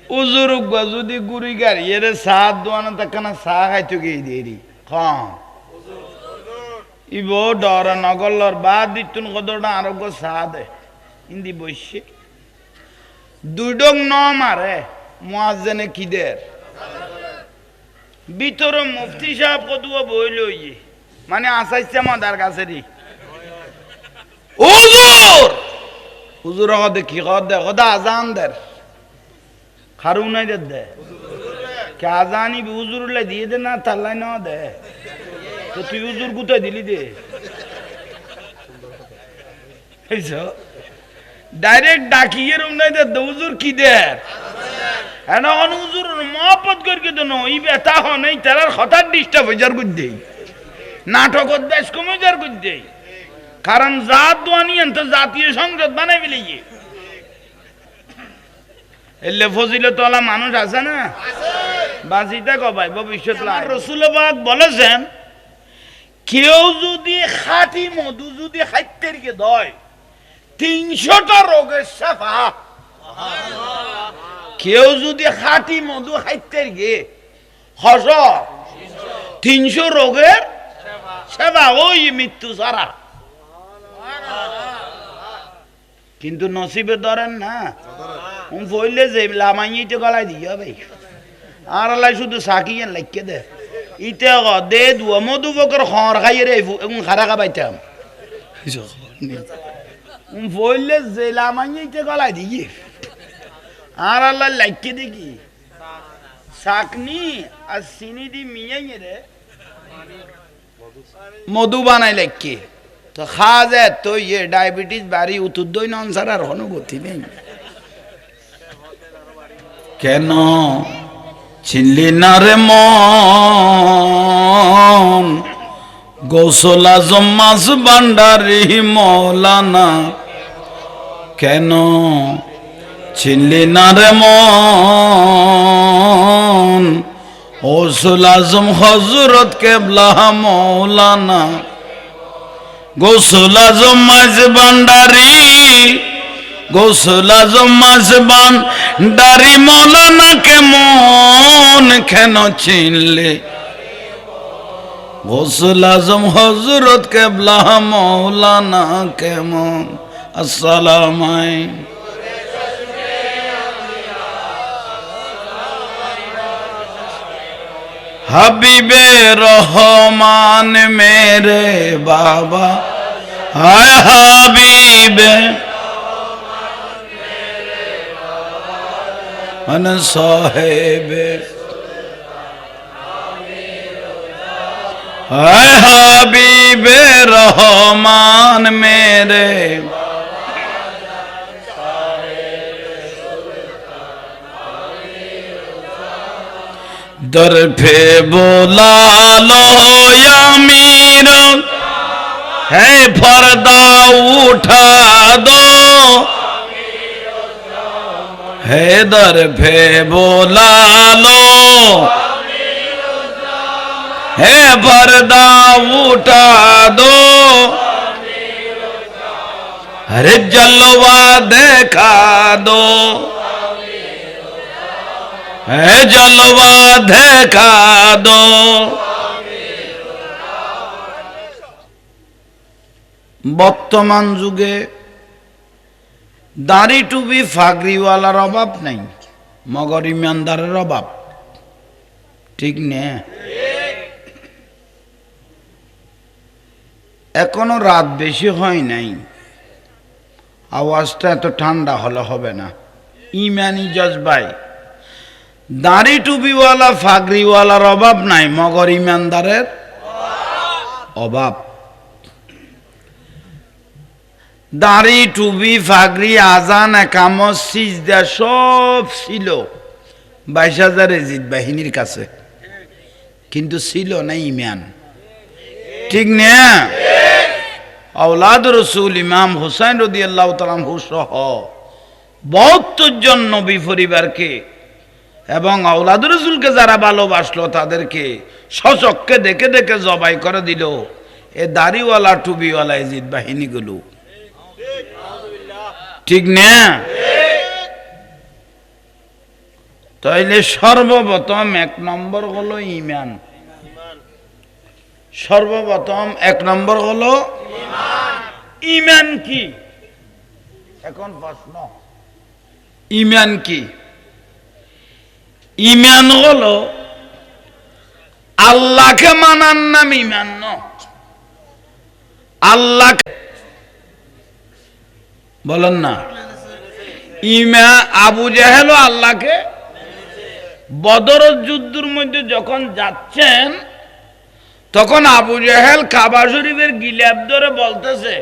উজুর যদি গুড়ি গাড়ি এর সাত দোয়ানা তাকানা চা খাইতো গিয়ে দেরি খাম ইবো ডর নগলর বাদ দিতুন কদটা আরোগ্য চা দে ইন্দি বসে দুই ডং ন মারে মুয়াজ্জিনে কিদের ভিতরে মুফতি সাহেব কদুয়া বইল মানে আসাইছে আমাদের কাছে রে হুজুর হুজুর কদে কি কদে কদা আজান দের খারু নাই দে কে আজানি হুজুর লাই দিয়ে দে না তাল্লাই না দে তো তুই হুজুর গুতে দিলি দে এইসো ডাইরেক্ট ডাকিয়ে রুম নাই দে হুজুর কি দে এখন হুজুর মহব্বত করকে তো নই বেতা হ নেই তার হঠাৎ ডিস্টার্ব হয়ে যার গুদ্দে নাটকত বেশ কমে যার গুদ্দে কারণ জাত দোয়ানি তো জাতীয় সংসদ বানাই ফেলিয়ে এলে ফজিলত ওয়ালা মানুষ আছে না বাঁচিতে কবাই ভবিষ্যৎ রসুল পাক বলেছেন কেউ যদি খাঁটি মধু যদি খাইতের কে দয় 300টা রোগের শেফা কেউ যদি খাঁটি মধু খাইতের গে হস 300 রোগের সেবা ওই মৃত্যু ছাড়া কিন্তু নসিবে ধরেন না বললে যে লামাই তো গলায় দিয়ে ভাই আর আল্লাহ শুধু সাকিয়ে লাইকে দে ইতে দে দুয়া মধু বকর খর খাইয়ে রে খারা খাবাইতাম বললে যে লামাই তো গলায় দিয়ে আর আল্লাহ লাইকে দেখি শাকনি আর চিনি দি মিয়াই রে মধু বানাই লাইকে তো খা যায় তো ইয়ে ডায়াবেটিস বাড়ি উত্তর দই নন ছাড়া আর অনুগতি নেই কেন চিনলি না রে মন গৌসল আজম মাস ভান্ডারি মৌলানা কেন চিনলি না রে মন গৌসল আজম হযরত কেবলা মৌলানা গৌসল আজম মাস ভান্ডারি গৌসল আজম মাস ভান্ডারি মৌলানা কেমন কেন চিনলে গৌসল আজম হযরত কেবলা মৌলানা কেমন আসসালামু আলাইকুম হাবিবে রহমান মেরে বাবা হায় হাবিবে मन साहेबे हाय हबीबे रहमान मेरे दर पे बोला लो अमीर है पर्दा उठा दो हैदर पे बोला लो है पर्दा उठा दो अरे जलवा देखा दो है जलवा देखा दो বর্তমান যুগে দাড়ি টুপি ফাগরিওয়ালার অভাব নাই মগর ইমানদারের অভাব ঠিক নে এখনো রাত বেশি হয় নাই আওয়াজটা এত ঠান্ডা হলে হবে না ইমানি জজবাই দাড়ি টুপিওয়ালা ফাগরিওয়ালার অভাব নাই মগর ইমানদারের অভাব দাড়ি টুপি ফাগরি আজান একামত সিজদা সব ছিল 22,000 এজিদ বাহিনীর কাছে কিন্তু ছিল না ইমান ঠিক না আওলাদ রাসূল ইমাম হুসাইন রাদিয়াল্লাহু তাআলা আনহু সহ 72 জন নবী পরিবারকে এবং আওলাদ রাসূলকে যারা ভালোবাসলো তাদেরকে সচক্ষে দেখে দেখে জবাই করে দিল এ দাড়িওয়ালা টুপিওয়ালা এজিদ বাহিনীগুলো ঠিক না তাইলে সর্বপ্রথম এক নম্বর হলো ঈমান। সর্বপ্রথম এক নম্বর হলো ঈমান কি? এখন প্রশ্ন, ঈমান কি? ঈমান হলো আল্লাহকে মানার নাম ঈমান ন। আল্লাহ বলেন না, ঈমান আবু জাহেল আল্লাহকে বদরের যুদ্ধের মধ্যে যখন যাচ্ছেন তখন আবু জাহেল কাবা শরীফের গিলাফ ধরে বলতেছে,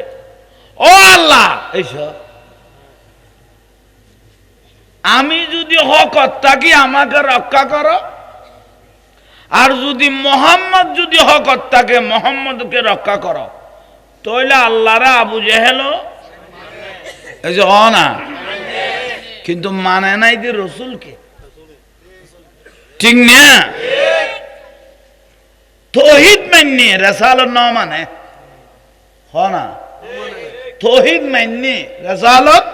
ও আল্লাহ, এইসব আমি যদি হক থাকি আমাকে রক্ষা করো, আর যদি মোহাম্মদ যদি হক থাকে মোহাম্মদকে রক্ষা করো। তাহলে আল্লাহরা আবু জাহেল এই যে না, কিন্তু মানে নাই যে রসুলকে, ঠিক না? তৌহিদ মাননি, রেসালত ন মানে না, তৌহিদ মাননি, রেসালত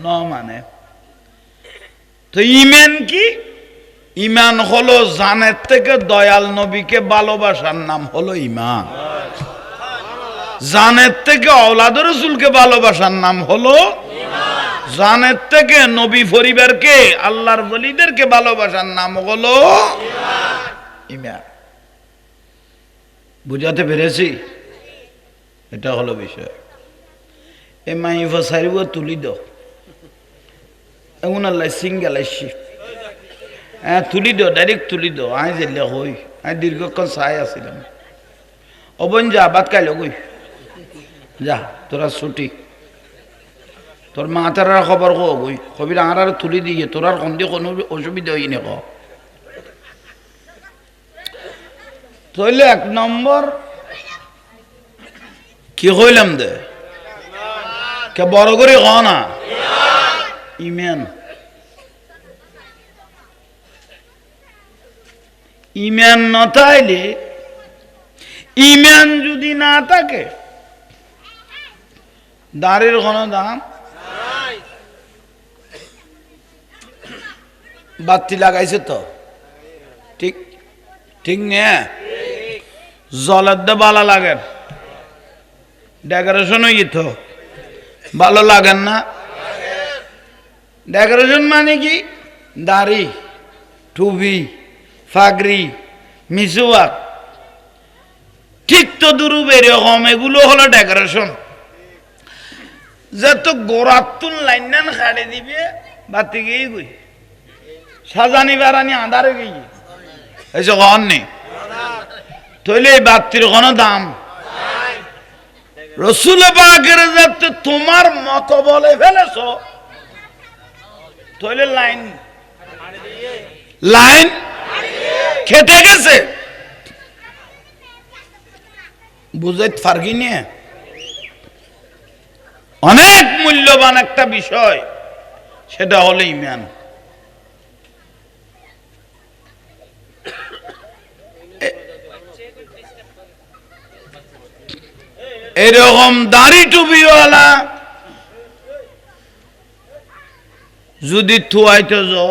ন মানে। তো ঈমান কি? ঈমান হলো জানের থেকে দয়াল নবীকে ভালোবাসার নাম হলো ঈমান। জানের থেকে আওলাদ রাসূলকে ভালোবাসার নাম হলো ঈমান। জানের থেকে নবী পরিবারকে আল্লাহর ওলিদেরকে ভালোবাসার নাম হলো ঈমান। বুঝাতে পেরেছি? এটা হলো বিষয়। এ মাইফা সারিব তুলি দাও এমন আল্লাহ সিঙ্গেল আসছি, হ্যাঁ তুলি দাও, ডাইরেক্ট তুলি দাও। আই জেলে হই, আই দীর্ঘক্ষণ চাই আসছিলাম। অবন যা বাদ খাইল গই, যা তোরা ছুটি, তোর মা তারা খবর কই কবির আর তুলি দিয়ে তোর আর কম দিয়ে কোনো অসুবিধা হই নে ক। তাইলে এক নম্বর কি কইলাম দে কে বড় করে ক না, ঈমান। ঈমান না থাকলে, ঈমান যদি না থাকে দাঁড়ের কোনো দাম। বাতি লাগাইছে তো, ঠিক ঠিক না? জলের দে ভালো লাগেন, ডেকোরেশন হয়ে তো ভালো লাগেন না? ডেকোরেশন মানে কি? দাড়ি, টুপি, ফাগরি, মিসওয়াক, ঠিক তো দুরূপ এরকম, এগুলো হলো ডেকোরেশন। যত গোড়াতুন লাইন খাড়ে দিবে বাতি গিয়ে গই সাজানি বারানি আধারে গিয়ে এসে কন নেই। তাহলে এই বাতির কোনো দাম? রসুল পাকের যাতে তোমার মত বলে ফেলেছ, তাহলে লাইন লাইন খেতে গেছে। বুঝাইতে পারবি না? অনেক মূল্যবান একটা বিষয়, সেটা হলো ঈমান। এরকম দাড়ি টুপিওয়ালা যদি থুয়াইতে যাও,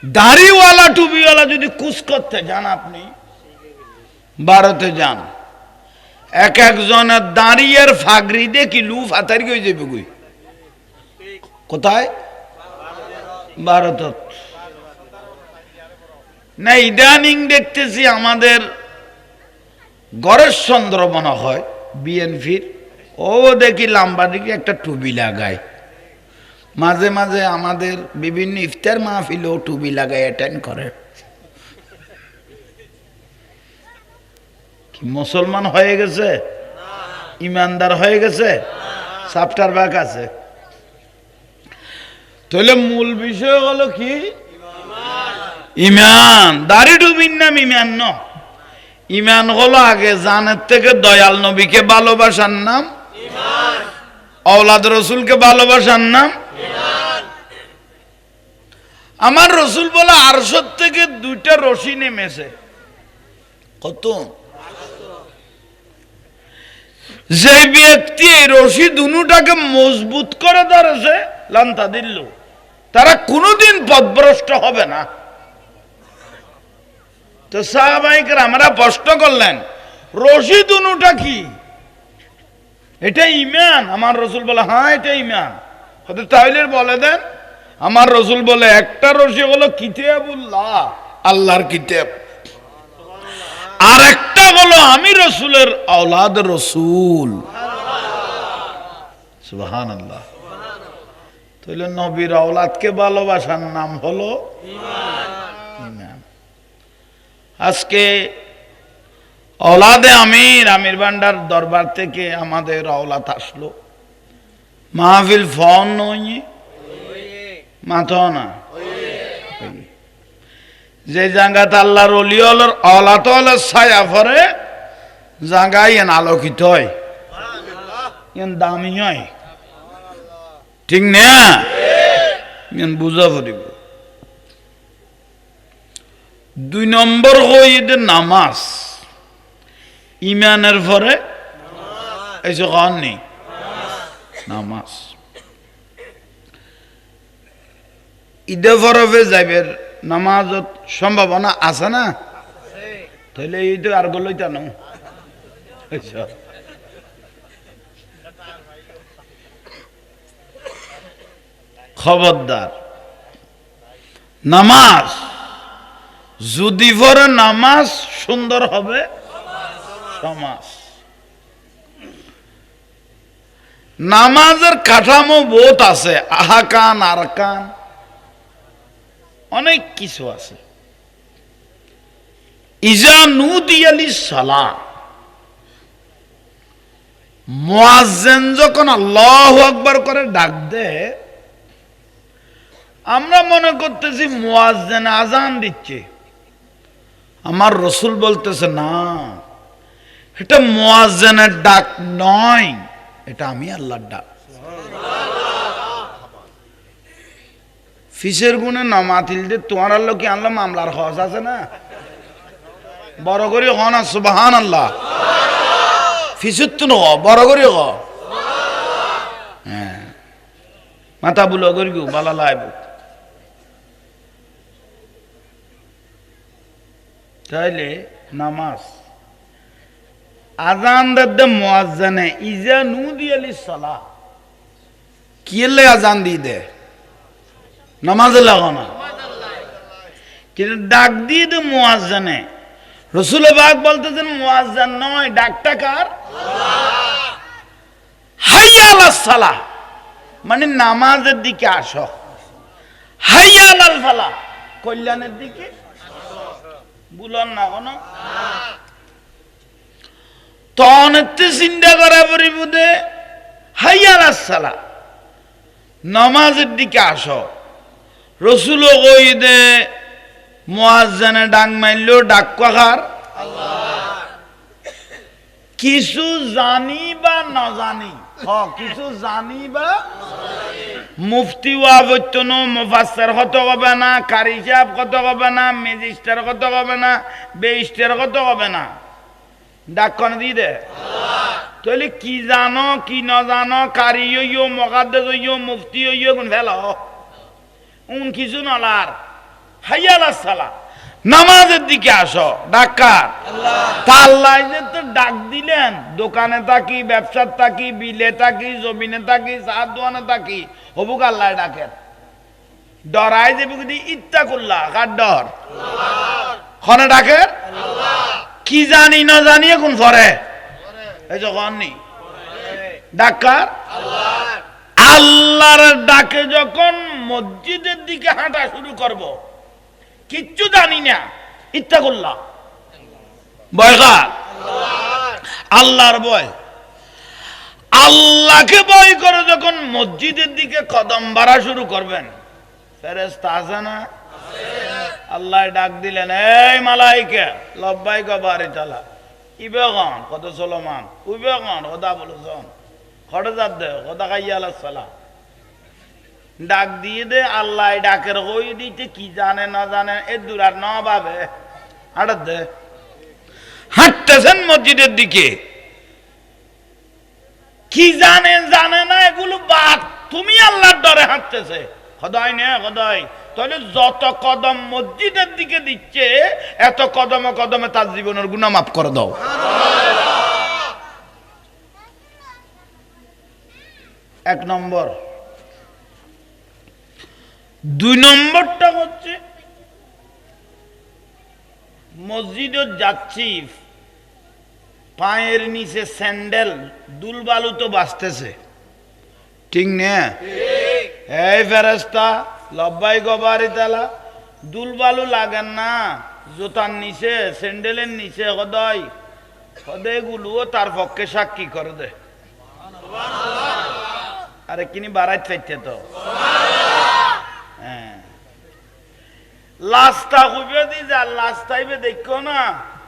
দাড়িওয়ালা টুপিওয়ালা যদি কুচ করতে যান, আপনি ভারতে যান, এক একজনের দাঁড়িয়ের ফাগরি দিয়ে কি লু ফাতারি হয়ে যাবে গুই। কোথায়? ভারতত না। ইদানিং দেখতেছি আমাদের গড়ের চন্দ্র মনে হয় বিএনপির, ও দেখি লাম্বা দিকে একটা টুপি লাগায়। মাঝে মাঝে আমাদের বিভিন্ন ইফতার মাহফিলেও টুপি লাগায় অ্যাটেন্ড করে। কি মুসলমান হয়ে গেছে? ইমানদার হয়ে গেছে? চাপ্টার বাক আছে? তাহলে মূল বিষয় হলো কি? ঈমান। দাড়ি টুপির নাম ঈমান ন। ঈমান হলো আগে জানের থেকে দয়াল নবীকে ভালোবাসার নাম ঈমান, আওলাদ রসুলকে ভালোবাসার নাম ঈমান। আমার রসুল বলে আরশের থেকে দুইটা রশি নেমেছে। কত? যে ব্যক্তি এই রশি দুটাকে মজবুত করে ধরেছে, লান্তা দিল, তারা কোনোদিন পথভ্রষ্ট হবে না। তো সাহাবায়ে কেরামরা প্রশ্ন করলেন, রশিদ উনুটা কি? এটা ঈমান? আমার রাসূল বলে, হ্যাঁ এটা ঈমান। তাহলে বলে দেন। আমার রাসূল বলে, একটা রশি হলো কিতাবুল্লাহ, আল্লাহর কিতাব, আর একটা হলো আমি রাসূলের আওলাদ রাসূল। সুবহানাল্লাহ। তাহলে নবীর আওলাদকে ভালোবাসার নাম হলো ঈমান। আজকে আওলাদে আমির ভান্ডার দরবার থেকে আমাদের আওলাদ আসলো, মাহফিল ফোন নই মাথা না, যে জায়গাতে আল্লাহর ওলি হলোর আওলাদ হলো ছায়া পরে জায়গায় এন আলোকিত হয়, এন দামি হয়, ঠিক না? এন বুঝা পড়িব। 2 নম্বর হইতে নামাজ, ইমানের পরে এসে কন নেই নামাজ। ঈদে ফরফে যাইবের নামাজত সম্ভাবনা আছে না? তাহলে এই তো আর গলইতা না। খবরদার, নামাজ যদি পরে নামাজ সুন্দর হবে সমাজ। নামাজের কাঠামো বহুত আছে, আহকাম আরকান অনেক কিছু আছে। ইজা নুদিয়া লিস-সালাহ, মুয়াজ্জিন যখন আল্লাহু আকবার করে ডাক দেয়, আমরা মনে করতেছি মুয়াজ্জিন আজান দিচ্ছে। আমার রাসূল বলতেছে না, এটা মুয়াজ্জিনের ডাক নয়, এটা আমি আল্লাহর ডাক। ফিসের গুণে নমাতিল যে তোমার আল্লাহ কি আনলো মামলার খরচ আছে না, বড় করে হ না সুবহানাল্লাহ। ফিসের তো নহ, বড় করে হ। হ্যাঁ, মাথা বুলো করি বালা লাইব। তাইলে নামাজ আজান দে মুয়াজ্জিনে ইজা নুদিয়া লিস-সালাহ, কি এলে আজান দিয়ে দে? নামাজে লাগো না, কিন্তু ডাক দিয়ে দে মুয়াজ্জিনে। রাসূল পাক বলতেছেন মুয়াজ্জিন নয়, ডাকটা কার? হাইয়া আলাস সালাহ, মানে নামাজের দিকে আসো। হাইয়া আলাল ফালাহ, কল্যাণের দিকে বুলন না কোনো। তখন চিন্তা করা পরিবুদে হাইয়া আলাস সালাহ, নামাজের দিকে আসো। রাসূল কই দে মুয়াজ্জিনে ডাক মারলো, ডাক কার? আল্লাহ। কিছু জানি বা না জানি, কিছু জানি বা মুফতি ওয়াবতন মুফাসসির কত হবে না, কারি সাহেব কত হবে না, ম্যাজিস্ট্রেট কত হবে না, বেইস্টার কত হবে না, ডাক কোন দি দে আল্লাহ। তাহলে কি জানো কি না জানো, কারি হইও, মুকাদ্দাস হইও, মুফতি হইও, কোন ফেলো উন কিছু নলার। হাইয়া আলাস সালাহ, নামাজের দিকে আসো, ডাক্কার আল্লাহ। আল্লাহ যে তো ডাক দিলেন, দোকানে থাকি, ব্যবসার থাকি, বিলে থাকি, জমিনে থাকি, চার দোকানে থাকি, হবুক আল্লাহ ডাকেন। ডরাই যে বুঝি ইত্তাকুল্লাহ, কার ডর? খনে ডাকে কি জানি না জানি এখন পরে এই যখন নি ডাক্কার আল্লাহ। আল্লাহর ডাকে যখন মসজিদের দিকে হাঁটা শুরু করব, কিচ্ছু জানি না, ইত্তাকুল্লাহ, ভয় কার? আল্লাহর ভয়। আল্লাহকে ভয় করে যখন মসজিদের দিকে কদম বাড়া শুরু করবেন, ফেরেশতা আছে না? আল্লাহ ডাক দিলেন, এই মালাইকা লব্বাইকা বারিতালা, ইবেগন কত সলমান, উবেগন খোদা বলছেন, খড়ে যাত দে খোদা খাইয়া আলাইহিস সালাম, ডাক দিয়ে দে। আল্লাহ ডাকের হই দিতে কি জানে না জানে এ দূরার না ভাবে হাঁটার দে। হাঁটতেছেন মসজিদের দিকে, কি জানে জানে না এগুলো বাদ, তুমি আল্লাহর ডরে হাঁটতেছে, খোদাই নে খোদাই। তাহলে যত কদম মসজিদের দিকে দিচ্ছে এত কদমে কদমে তার জীবনের গুনাহ মাফ করে দাও। এক নম্বর। দুই নম্বরটা হচ্ছে মসজিদে যাচ্ছি, পায়ের নিচে স্যান্ডেল দুলবালু তো বাঁচতেছে, ঠিক না? এই ফেরেশতা লব্বাই গবারি তালা, দুলবালু লাগেন না জুতার নিচে স্যান্ডেলের নিচে হদয় হদয় গুলোও তার পক্ষে সাক্ষী করে দে। আরে কিনি বাড়াই চাইতে তো হ্যাঁ লাস্তা খুঁজে দি যা লাস্তাইবে দেখো না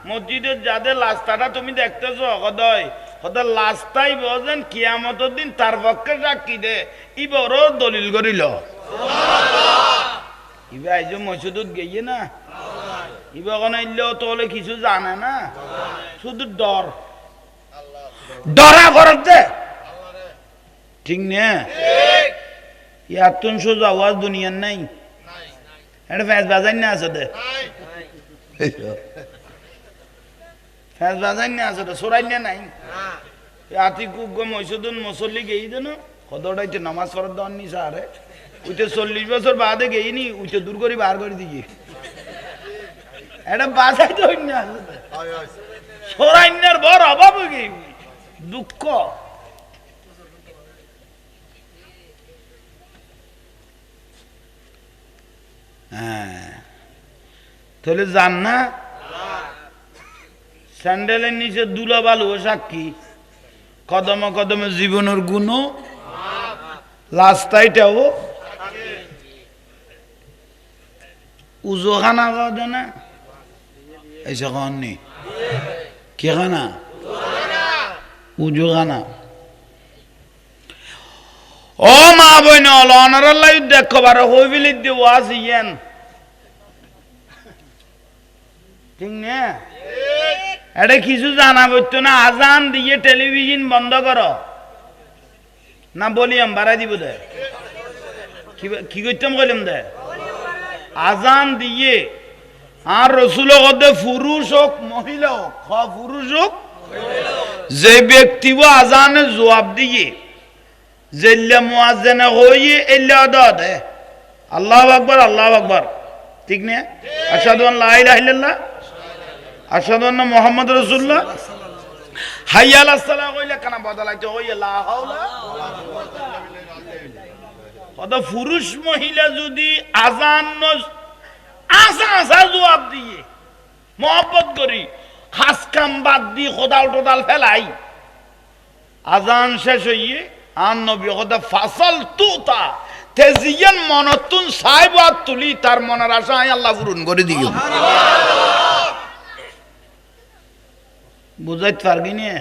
মসজিদের যাদের লাস্তাটা তুমি দেখতেছো হদয় হদয় লাস্তাই বলেন কিয়ামতের দিন তার পক্ষে সাক্ষী দে ই বড় দলিল করিল। ইবে আইজ মসজিদত গিয়ে না ইবে কোন ইল্লেও তোলে কিছু জানে না, শুধু ডর ডরা করতে, ঠিক না? ইয়াতুন সোজা আওয়াজ দুনিয়ার নাই, এটা ফ্যাস বাজাই না আছে দে, ফ্যাস বাজাই না আছে দে, সরাই না নাই। আতি কুক মসজিদুন মুসল্লি গেই দেন কতটাইতে নামাজ পড়ার দেওয়ার নি সারে উইতে 40 বছর বাদে গেইনি উইতে দূর করে বার করে দিয়ে এটা বাজাই তো না আছে সরাইনার বড় অভাব হয়ে গেই দুঃখ। হ্যাঁ তাহলে জান না স্যান্ডেলের নিচে দুলা বালু সাক্ষী, কদমে কদমে জীবনের গুণ লাস্তাইটাও উজো খানা খাওয়া না এসে খাননি কি খানা উজো খানা। ও মা বইন অনারাল্লাহ দেখো বারো হই বিলি দিয়ে ওয়াজ ইয়েন, ঠিক না? এটা কিছু জানা বলতো না, আজান দিয়ে টেলিভিশন বন্ধ করো না বলিয়াম বাড়াই দিব দে, কি করতাম বললাম দে আজান দিয়ে। আর রসুল পুরুষ হোক মহিলা হোক, পুরুষ হোক যে ব্যক্তি আজানে জবাব দিয়ে জেল্লা মুয়াজ্জিন হইয়ে এল্লা আদা দে আল্লাহু আকবার আল্লাহু আকবার, ঠিক না? আশহাদু আন লা ইলাহা ইল্লাল্লাহ আশহাদু আন্না মুহাম্মাদুর রাসূলুল্লাহ হাইয়া আলাস সালাহ কইলে কানা বদলাইতে হইয়ে লা হাওলা ওয়ালা পুরুষ মহিলা যদি আজান আসা আসা জবাব দিয়ে মহব্বত করি খাস কাম বাদ দিয়ে খোদাল টোদাল ফেলাই আজান শেষ হইয়ে আর নবী কথা ফাসল তুতা তেজিয়ান মনতুন সাহেব তুলি তার মনের আশা আল্লাহ পূরণ করে দিও। বুঝাইতে পারবি না,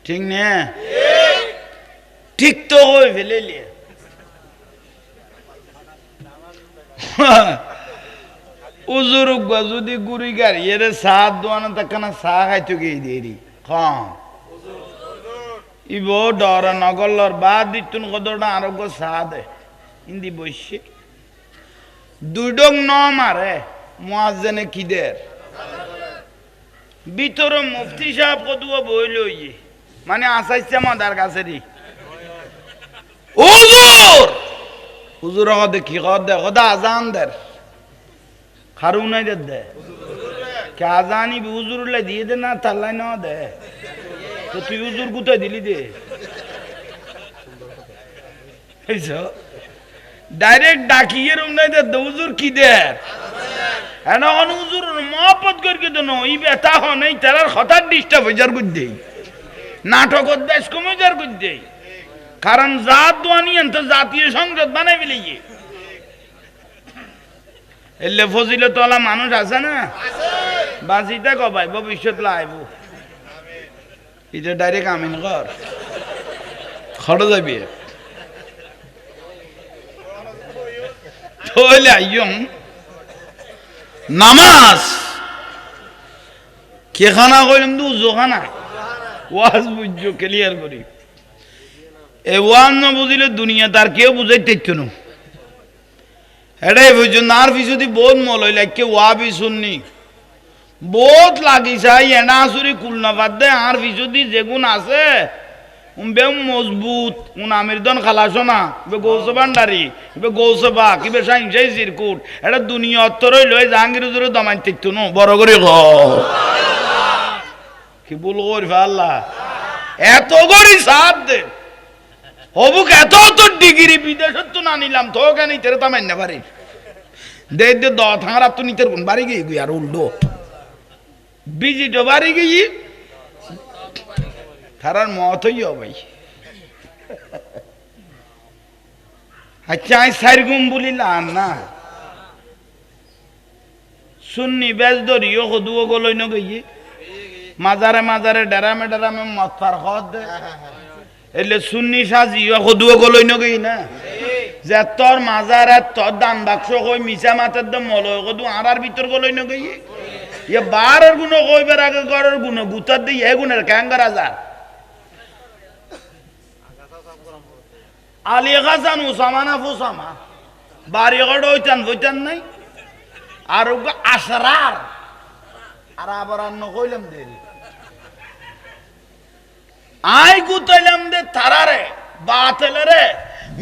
ঠিক না? ঠিক তো হয়ে ফেলে উজুর যদি গুড়ি গাড়ি এর চা দোয়ানো তাকানা চা খাইতো গিয়ে দিয়ে কম ইব ডর নগলর বাদ দিতুন কতটা আরোগ্য চা দে হিন্দি বসে দুই ডং ন মারে মুয়াজ্জিনে কিদের ভিতরে মুফতি সাহেব কদুয়া বইল ইয়ে মানে আসাইছে মাদার কাছে রি হুজুর হুজুর কদে কি কদে খোদা আজান দের খারু নাই দে কে আজানি হুজুরুল্লাহ দিয়ে দে না তাল্লাই না দে তো তুই হুজুর কোথায় দিলি দে ডাইরেক্ট ডাকিয়ে রুম নাই দে হুজুর কি দে এখন হুজুর মহব্বত করি তো নই বেতা হই তার হঠাৎ ডিস্টার্ব হয়ে যার গুদ দেই নাটক দেশ কমে যার গুদ দেই কারণ জাত দোয়ানিয়ান তো জাতীয় সংসদ বানাই ফেলে এলে ফজিলত ওয়ালা মানুষ আছে না বাঁচিতে কবাই ভবিষ্যৎ লাইব এটা ডাইরেক্ট আমিন কর খড় যাবি তাহলে আইয়ং নামাজ কে খানা কইলাম তো উজু খানা ওয়াজ বুঝছো ক্লিয়ার করি এ ওয়ান না বুঝিলে দুনিয়া তার কেউ বুঝাইতে না এটাই বুঝছো না আর পিছু দি বহুত মল হইলে কেউ ওয়াবি শুননি বহুত লাগিছাই এনা আসুরি কুলনা বাদ দে আর পিছু দি যেগুন আছে বে মজবুত উন আমিরদন খালাসো না বে গৌসে ভান্ডারি বে গৌসে বা কিবে সাইন সেই সিরকুট এটা দুনিয়া অত্তরই লই জাহাঙ্গীর হুজুরে দমাই তিকতো নো বড় করে গ কি বলবো আল্লাহ এত গড়ি সাথ দে হবুক এত তো ডিগ্রি বিদেশত তো না নিলাম তো কেন তেরে তো মান্য পারি দে দে দ থাঙার তো নিতের কোন বাড়ি গিয়ে আর উল্টো বিজিট বাড়ি গিয়ে তারার মত হইও ভাই আচ্ছা আই সাইর গুম বলিলাম না সুন্নি বেজ ধরিও হদুও গলই ন গিয়ে মাজারে মাজারে ডেরামে ডেরামে মত পার হদ দে এলে সুন্নি সাজিও হদুও গলই ন গই না যে তোর মাজারে তোর দান বাক্স কই মিছা মাথার দম মলয় কদু আড়ার ভিতর গলই ন গই ইয়ে বারের গুণ কইবার আগে গরের গুণ গুতার দিয়ে এ গুণের ক্যাঙ্গার আজার আলী হাসান উসামা না ফুসামা বাড়ি গড় হইতান হইতান নাই আর আশরার আর আবার আর নকইলাম দেরি আই গুতাইলাম দে তারারে বাতেলরে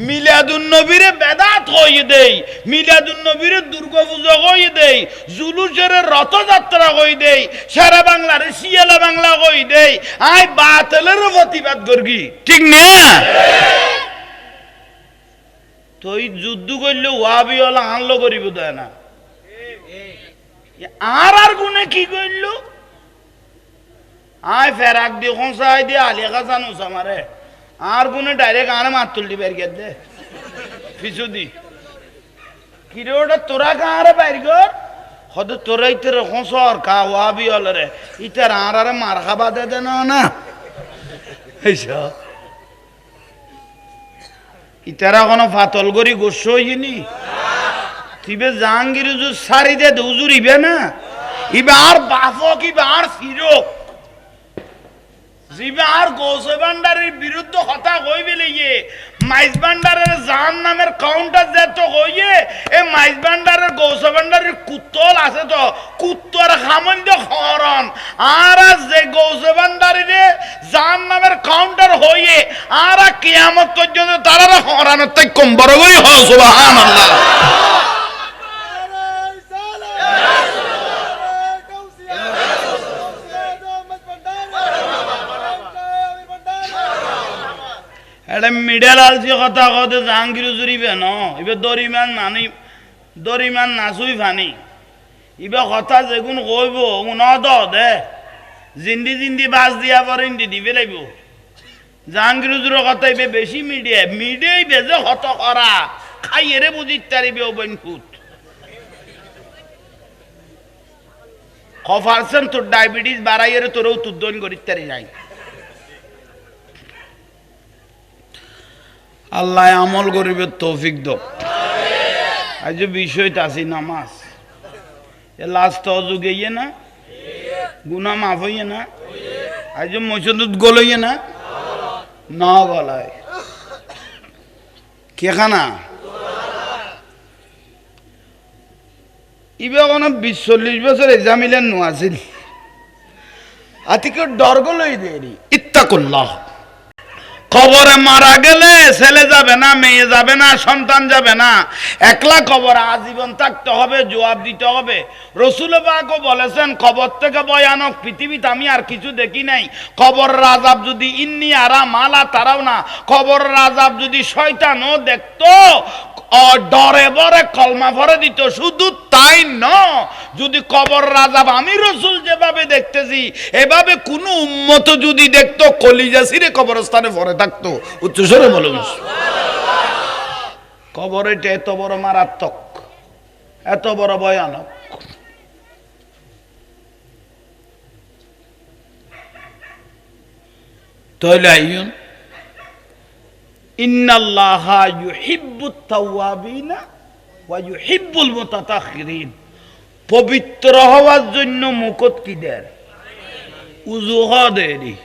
মিলাদুন নবীরে বেদাত কইয়ে দেই মিলাদুন নবীরে দুর্গা পূজা কইয়ে দেই জুলুসের রথযাত্রা কই দেই সারা বাংলার শিয়ালা বাংলা কই দেই আই বাতেলের প্রতিবাদ করগি ঠিক না তুই যুদ্ধ করলে ওয়াবি হলা আনলো করিব দেয় না আর গুনে কি করল আয় ফেরাক দিয়ে খোঁসাই দিয়ে আলিয়া কাসান উসামারে আর গুনে ডাইরেক্ট আনে মাত তুললি বের গে দে পিছু দি কিরে ওটা তোরা কারে বাইর কর হদ তোরা ইতারে খোঁসর কা ওয়াবি হল রে ইতার আরে মার খাবা দে দে না এইসব ইতারা কোনো ফাতল করি গোস্ব হইনি তিবে জাহাঙ্গীর হুজুর সারি দে হুজুর ইবে না ইবে আর বাফক ইবে আর ফিরক জিবে আর গৌসে ভান্ডারের বিরুদ্ধে কথা কইবে লইয়ে মাইজ ভান্ডারের জাহান নামের কাউন্টার যেত কইয়ে এ মাইজ ভান্ডারের গৌসে ভান্ডারের কুত্তল আছে তো কুত্তর খামন্দ খরন আর যে গৌসে ভান্ডারের জাহান নামের কাউন্টার হইয়ে আর কিয়ামত পর্যন্ত তারা হরানোর তাই কম বড় করে হ সুবহানাল্লাহ এটা মিডল আলসি কথা কতে জাহাঙ্গীর হুজুরিবে ন ইবে দরিমান মানি দরিমান নাচুই ফানি ইবে কথা যেগুন কইব উন দে জিন্দি জিন্দি বাস দিয়া পরে ইন্দি দিবে লাগব জাহাঙ্গীর হুজুরের কথা ইবে বেশি মিডিয়াই বেজে হত করা খাইয়েরে বুঝিত তারিবে ওবেন ফুট কফারছেন তোর ডায়াবেটিস বাড়াইয়েরে তোরও তুদ্দন করিত তারি যাই আল্লাহ আমল করিবে তৌফিক দক আজ বিষয়টা আছে নামাজ এ লাস্ট অজু গিয়ে না গুনা মাফ হইয়ে না আজ মসজিদ গলইয়ে না না গলায় কে খানা ইবে কোনো 20-40 বছর এজামিলেন নোয়াছিল আতিকে ডর গলই দেরি ইত্তাকুল্লাহ কবরে মারা গেলে ছেলে যাবে না মেয়ে যাবে না সন্তান যাবে না একলা কবর আজীবন থাকতে হবে জবাব দিতে হবে রাসূল পাকও বলেছেন কবর থেকে ভয়ানক পৃথিবীতে আমি আর কিছু দেখি নাই কবর আযাব যদি ইন্নি আরা মালা তারাও না কবর আযাব যদি শয়তানও দেখতো ডরে বরে কলমা ভরে দিত শুধু তাই ন যদি কবর আযাব আমি রাসূল যেভাবে দেখতেছি এভাবে কোন উম্মত যদি দেখতো কলিজা ছিঁড়ে কবরস্থানে ভরে থাকতো উচ্চস্বরে বলুন কবর এটা এত বড় মারাত্মক এত বড় ভয়ানক তাহলে আইন ইন্নাল্লাহা ইউহিব্বুত তাওয়াবিনা ওয়া ইউহিব্বুল মুতাতাখিরিন পবিত্র হওয়ার জন্য মুকত কি দেয় উযু দেরি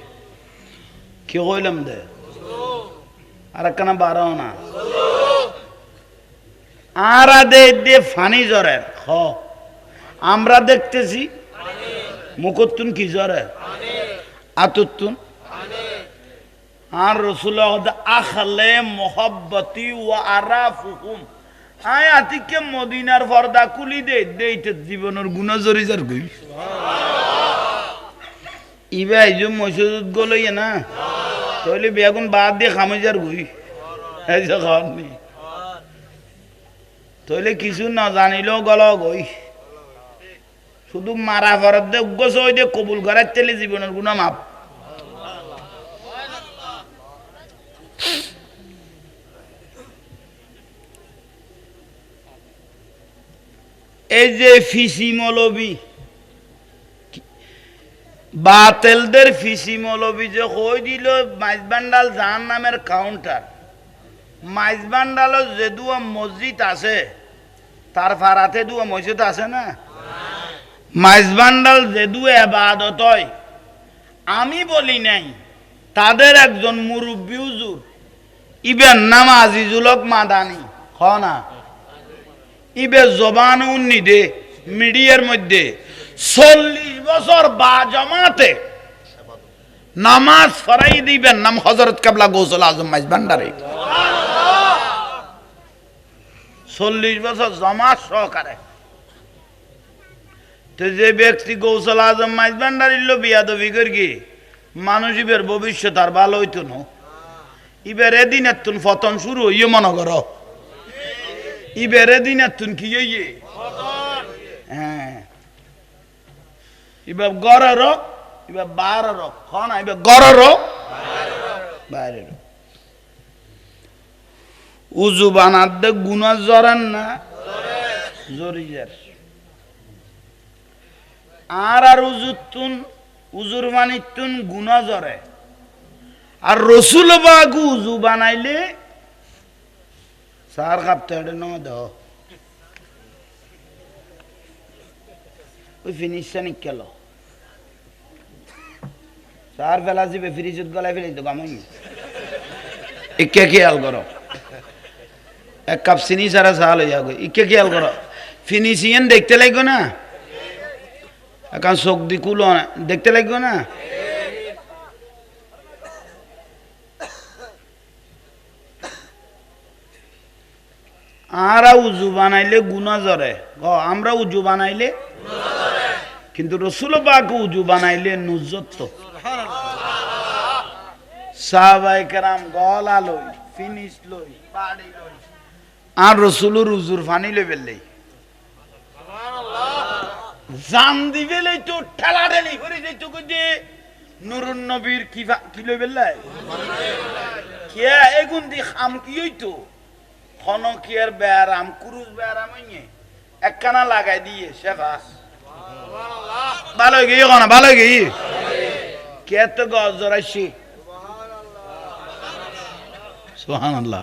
কি কইলাম দে আর একখানা 12 না আর দে ফানি জ্বরের হ আমরা দেখতেছি মুখতুন কি জ্বরের আতুতুন আর রসুল আখলে মোহব্বতি ওয়া আরাফুহুম আয় আতিকে মদিনার পর্দা খুলি দে দেইতে জীবনের গুনাহ জরি যার গই ইবা ইজু মসজিদ গলই না তাহলে বেগুন বাদ দিয়ে খামে যার গই এই যে খাওয়ানি তাহলে কিছু না জানিলেও গল গই শুধু মারা ফরত দে উগ্গস হই দে কবুল করার চলে জীবনের গুনাহ মাপ এই যে ফিসি মৌলবী বাতেলদের ফিসি মৌলবী যে কই দিল মাইজবান্ডাল জাহান নামের কাউন্টার মাইজবান্ডাল যে দুয়া মসজিদ আছে তার ফারাতে দুয়া মসজিদ আছে না মাইজবান্ডাল যে দুয়া ইবাদত হয় আমি বলি নাই তাদের একজন মুরব্বী হুজুর ইবেন নাম আজিজুল হক মাদানি খ না ইবে জবান উন্নি দে মিডিয়ার মধ্যে 40 বছর বা জামাতে নামাজ ফরাই দিবেন নাম হযরত কিবলা গৌসুল আজম মাইজ ভান্ডারী সুবহানাল্লাহ 40 বছর জামাত সহকারে তো যে ব্যক্তি গৌসুল আজম মাইজ ভান্ডারীর লো বিয়াদবি করি মানুষ ইবের ভবিষ্যৎ আর ভালো হইতো না ইবের এদিনের তুন ফতন শুরু হইও মনে করো ইবেরে দিনের তুন কি ইয়ে হ্যাঁ ইবে গড়ের ইবে বারের খানা ইবে গড়ের বাইরের উজু বানাতে গুনা জরেন না জরিজার আর উজুতুন উজুর মানিতুন গুনা জরে আর রসুল বাগু উজু বানাইলে সার কাপতে এটা ন দাও ওই ফিনিশটা নিকেল সার ফেলা যাবে ফ্রিজত গলায় ফেলে তো গামই ইকে খেয়াল করো এক কাপ চিনি সারা চাল হয়ে যাবে ইকে খেয়াল করো ফিনিশিয়ান দেখতে লাগবে না এখন চোখ দি কুলো দেখতে লাগবে না আর উজু বানাইলে গুনাহ জরে আমরা উজু বানাইলে কিন্তু রসুল পাক উজু বানাইলে নুজত সাহাবায়ে কেরাম গলা লই ফিনিশ লই পাড়ি লই আর রসুলের উজুর পানি লই বেললে জান দিবেলে তো ঠেলা ঠেলি করে যাইতো যে নুরুন নবীর কি লই বেললে কে এগুন দি খাম কি হইতো খনকিয়ার ব্যারাম কুরুজ ব্যারাম হইয়ে একখানা লাগাই দিয়ে শেফাস ভালো গিয়ে কোনা ভালো গিয়ে কে তো গজ জরাইছি সুবহানাল্লাহ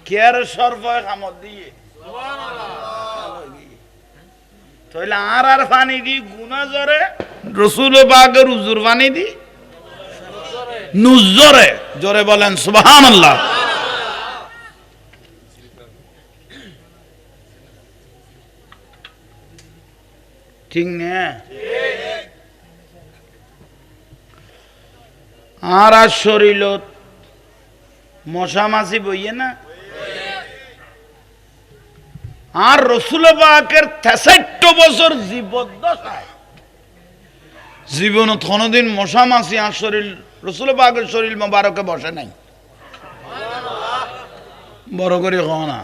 কে আর সরফয় খামত দিয়ে তাহলে আর পানি দি গুনাহ জরে রাসূল পাকের হুজুর পানি দি নুজরে জোরে বলেন সুবহানাল্লাহ ঠিক না আর শরীর মশা মাছি বইয়ে না আর রসুল পাকের 63 বছর জীবদ্দশায় জীবনত কোনদিন মশা মাছি আর শরীর রসুল পাকের শরীর মোবারকে বসে নাই বড় করে কও না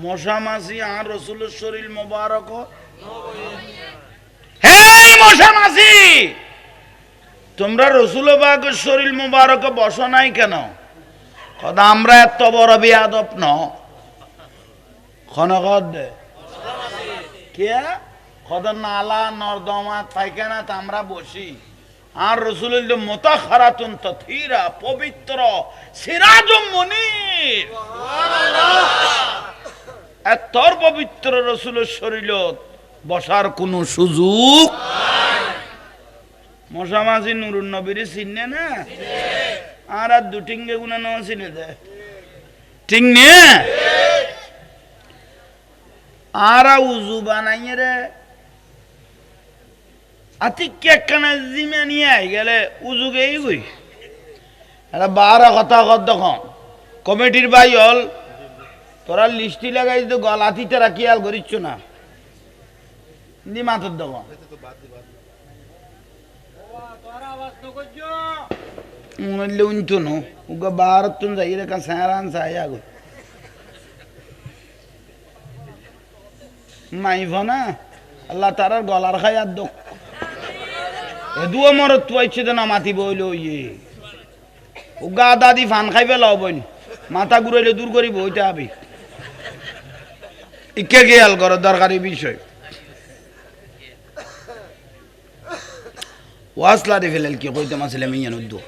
মশা মাছি আর রসুলের শরীর মোবারক হেই মশা মাছি তোমরা রসুল পাকের শরীর মোবারকে বসো নাই কেন কদা আমরা এত বড় বেয়াদব ন খনগদ কে কদা নালা নর্দমা পায়খানা আমরা বসি আর রসুলের মুতাখারাতুন তাথীরা পবিত্র সিরাজুম মুনীর এতর পবিত্র রসুলের শরীরত বসার কোনো সুযোগ মশা মাছি নুরুন নবীর চিনে না আর দুটিঙ্গে গুনা নছিনে দে ঠিক নিয়ে আর উজু বানাইয়ে রে আতিকে একখানা জিমে নিয়ে আই গেলে উজু গেই গই এটা 12 কথা কত কমিটির ভাই হল তোরা লিস্টি লাগাই তো গলাতিতে রাখি আল করিচ্ছ না নি মাথার দেবো উনতো নো উগা বারতুন যাই রে কা সারান সায়া গো মাইভো না আল্লাহ তারার গলার খাই আর দোক এদুও মরত তুইছে না মাতি বইল ইয়ে উগা দাদি ফান খাইবে লাও বইন মাথা ঘুরাইলে দূর করি বইতে আবি ইকে খেয়াল করো দরকারি বিষয় ওয়াসলারি ফেলেল কি কইতে মাসলে মিয়ান উদ্দু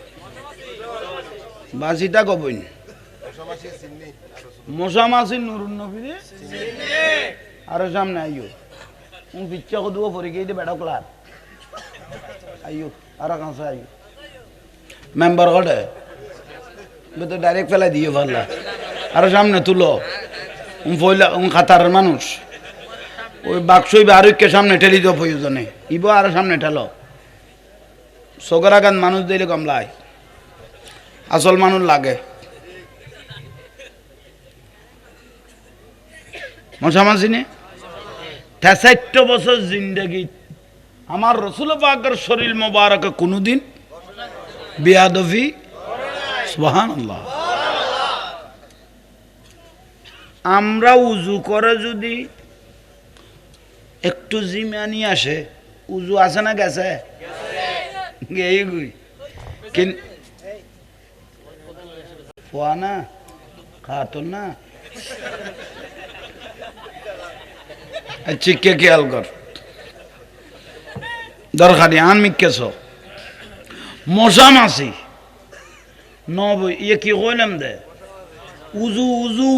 বাসিটা কবইন মশা মাসি নুরুন নবীরে আরো সামনে আইও পিচ্ছা কদুও পরে গিয়ে বেড়া ক্লার আইও আর কাছে আইও মেম্বার কটে তো ডাইরেক্ট ফেলাই দিও ভাল্লা আরো সামনে তুলো খাতার মানুষ ওই বাক্সই আরোগ্য সামনে ঠেলি দিও প্রয়োজনে ইব আরো সামনে ঠেলো সগরাগান মানুষ দিলে কমলায় আসল মানুষ লাগে মশামাসিনে 63 বছর জিন্দগি আমার রসুল পাকের শরীর মোবারকে কোনোদিন বেয়াদবি সুবহানাল্লাহ আমরা উজু করে যদি একটু জিমানি আসে উজু আছে না গেছে গেই গুই কিন ফোয়া না খাতো না চিকে খেয়াল কর দরকারি আন মিকেছ মশা মাসি নবই ইয়ে কি কইলাম দে উজু উজু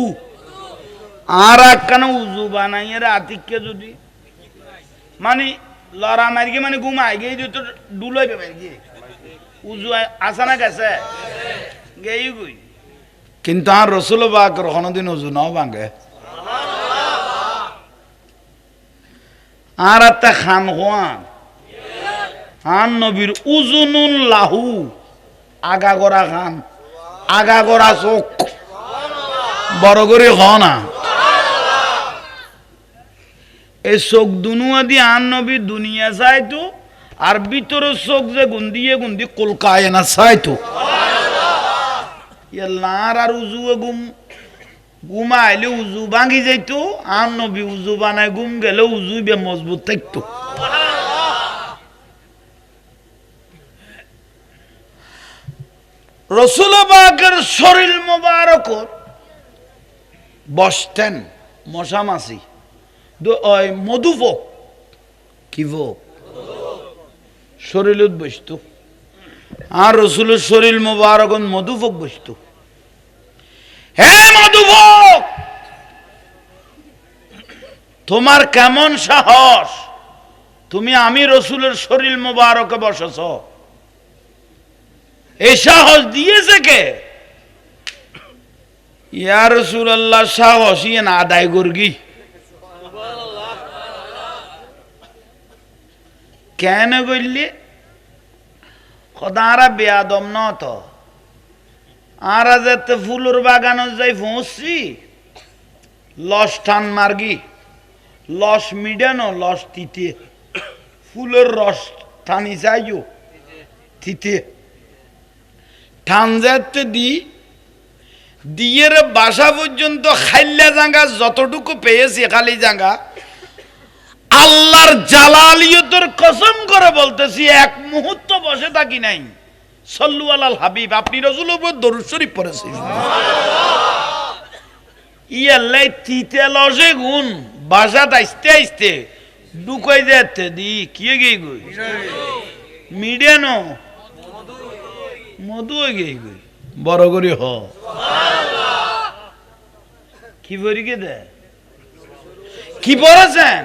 আর একখানা উজু বানাইয়ে আতিককে যদি মানে লড়া মারি মানে ঘুমাই গিয়ে তো ডুলাইবে মারি গিয়ে উজু আসা না গেছে গেই গুই কিন্তু আর রসুল বাকর কোনোদিন উজু ন ভাঙে আর একটা খান হওয়ান আন নবীর উজুনুন লাহু আগা গড়া খান আগা গড়া চোখ বড় করে হ না এই চোখ দুনুয়া দিয়ে আন নবী দুনিয়া চাইতো আর ভিতরের চোখ যে গুন্দিয়ে গুন্দি কলকায় না চাইতো লার আর উজু ঘুমাইলে উজু ভাঙি যাইতো আর নবী উজু বানায় ঘুম গেলে উজু বে মজবুত থাকতো রসুল পাকের শরীর মোবারক বসতেন মশা মাসি মধুফোক কি ভোগ শরীর বসত আর রসুলের শরীর মোবারক মধুফোক বসত হে মধুভোগ তোমার কেমন সাহস তুমি আমি রসুলের শরীর মোবারকে বসেছ এই সাহস দিয়েছে কে ইয়া রাসূলুল্লাহ সাহস ইয়ে না আদায় করগি কেন বললি খদারা বেয়াদম ন তো আর যেতে ফুলের বাগানো যাই পৌঁছছি লস টান মার্গি লস মিডানো লস তিতে ফুলের রস টানি যাইও তিতে টান যেতে দিয়ে বাসা পর্যন্ত খাইলা জাঙ্গা যতটুকু পেয়েছি খালি জাঙ্গা আল্লাহর জালালিয়তের কসম করে বলতেছি এক মুহূর্ত বসে থাকি নাই সল্লু আলাল হাবিব আপনি রাসূলের উপর দরুদ শরীফ পড়েছেন ইয়াল্লাই তিতে লজে গুণ বাসাত আইতে আইতে ঢুকাই যেতে দি কি গই গই মিডিয়ানো মধু গই গই বড় করে হ কি বলি কে দে কি পড়েছেন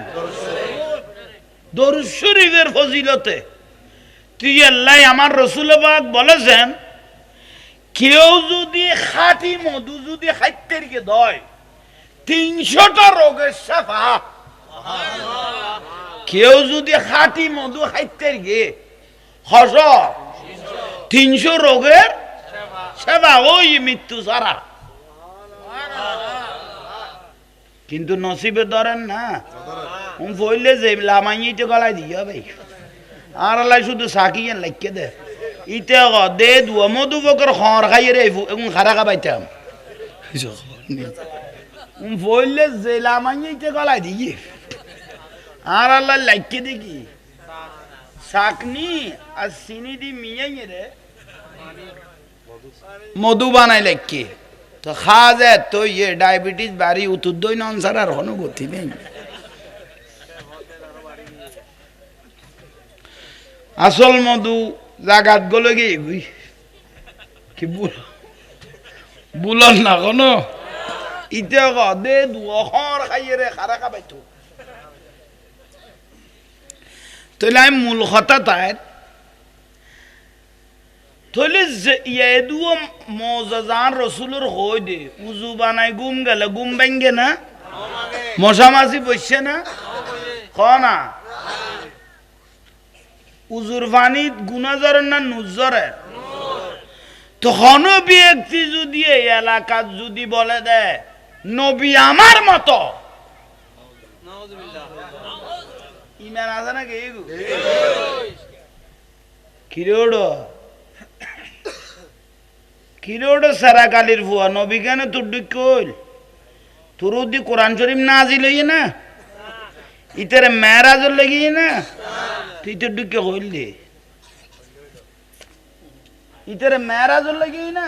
দরুদ শরীফের ফজিলতে তুই আল্লাহ আমার রাসূল পাক বলেছেন কেউ যদি খাঁটি মধু যদি খাইতে রেখে দেয় 300টা রোগের সেবা। কেউ যদি খাঁটি মধু খাইতে রেখে 300 রোগের সেবা, ওই মৃত্যু ছাড়া। কিন্তু নসিবে ধরেন না, বললে যে লামাইতে গলায় দিয়ে ভাই আর আল্লাহ শুধু সাকিয়ে লাইকে দে ইতে দে দুয়া মধু বকর খর খাইয়ে রে খারা খাবাইতাম বললে যে লামাইতে গলায় দিয়ে আর আল্লাহ লাইকে দেখি শাকনি আর চিনি দি মিয়াই রে মধু বানাই লাইকে তো খাওয়া যায় তো ইয়ে ডায়াবেটিস বাড়ি উত্তর দই নন ছাড়া আর অনুভূতি নেই। আসল মধু জাগাত গলে গিয়ে কি বুলন না কোনো ইতে দে দুখর খাইয়ে রে খারা খাবাইতো। তাহলে আমি মূল কথা তাই তাহলে ইয়েদুও মজাজান রসুলের হই দে উজু বানাই গুম গেলে গুম ভেঙ্গে না, মশা মাছি বসছে না, না উজুর পানি গুনাজর না নুজরে। তখন ব্যক্তি যদি এই এলাকার যদি বলে দেয় নবী আমার মতো, ইমান আছে না কে কিরোড় সারা কালির ফুয়া নবী কেন তোর দুঃখ হইল তোর উদ্দি কোরআন শরীফ না আজি লইয়ে না ইতারে মেয়েরাজর লেগিয়ে না তুই তোর দুঃখ হইল দে ইতারে মেয়েরাজর লেগিয়ে না।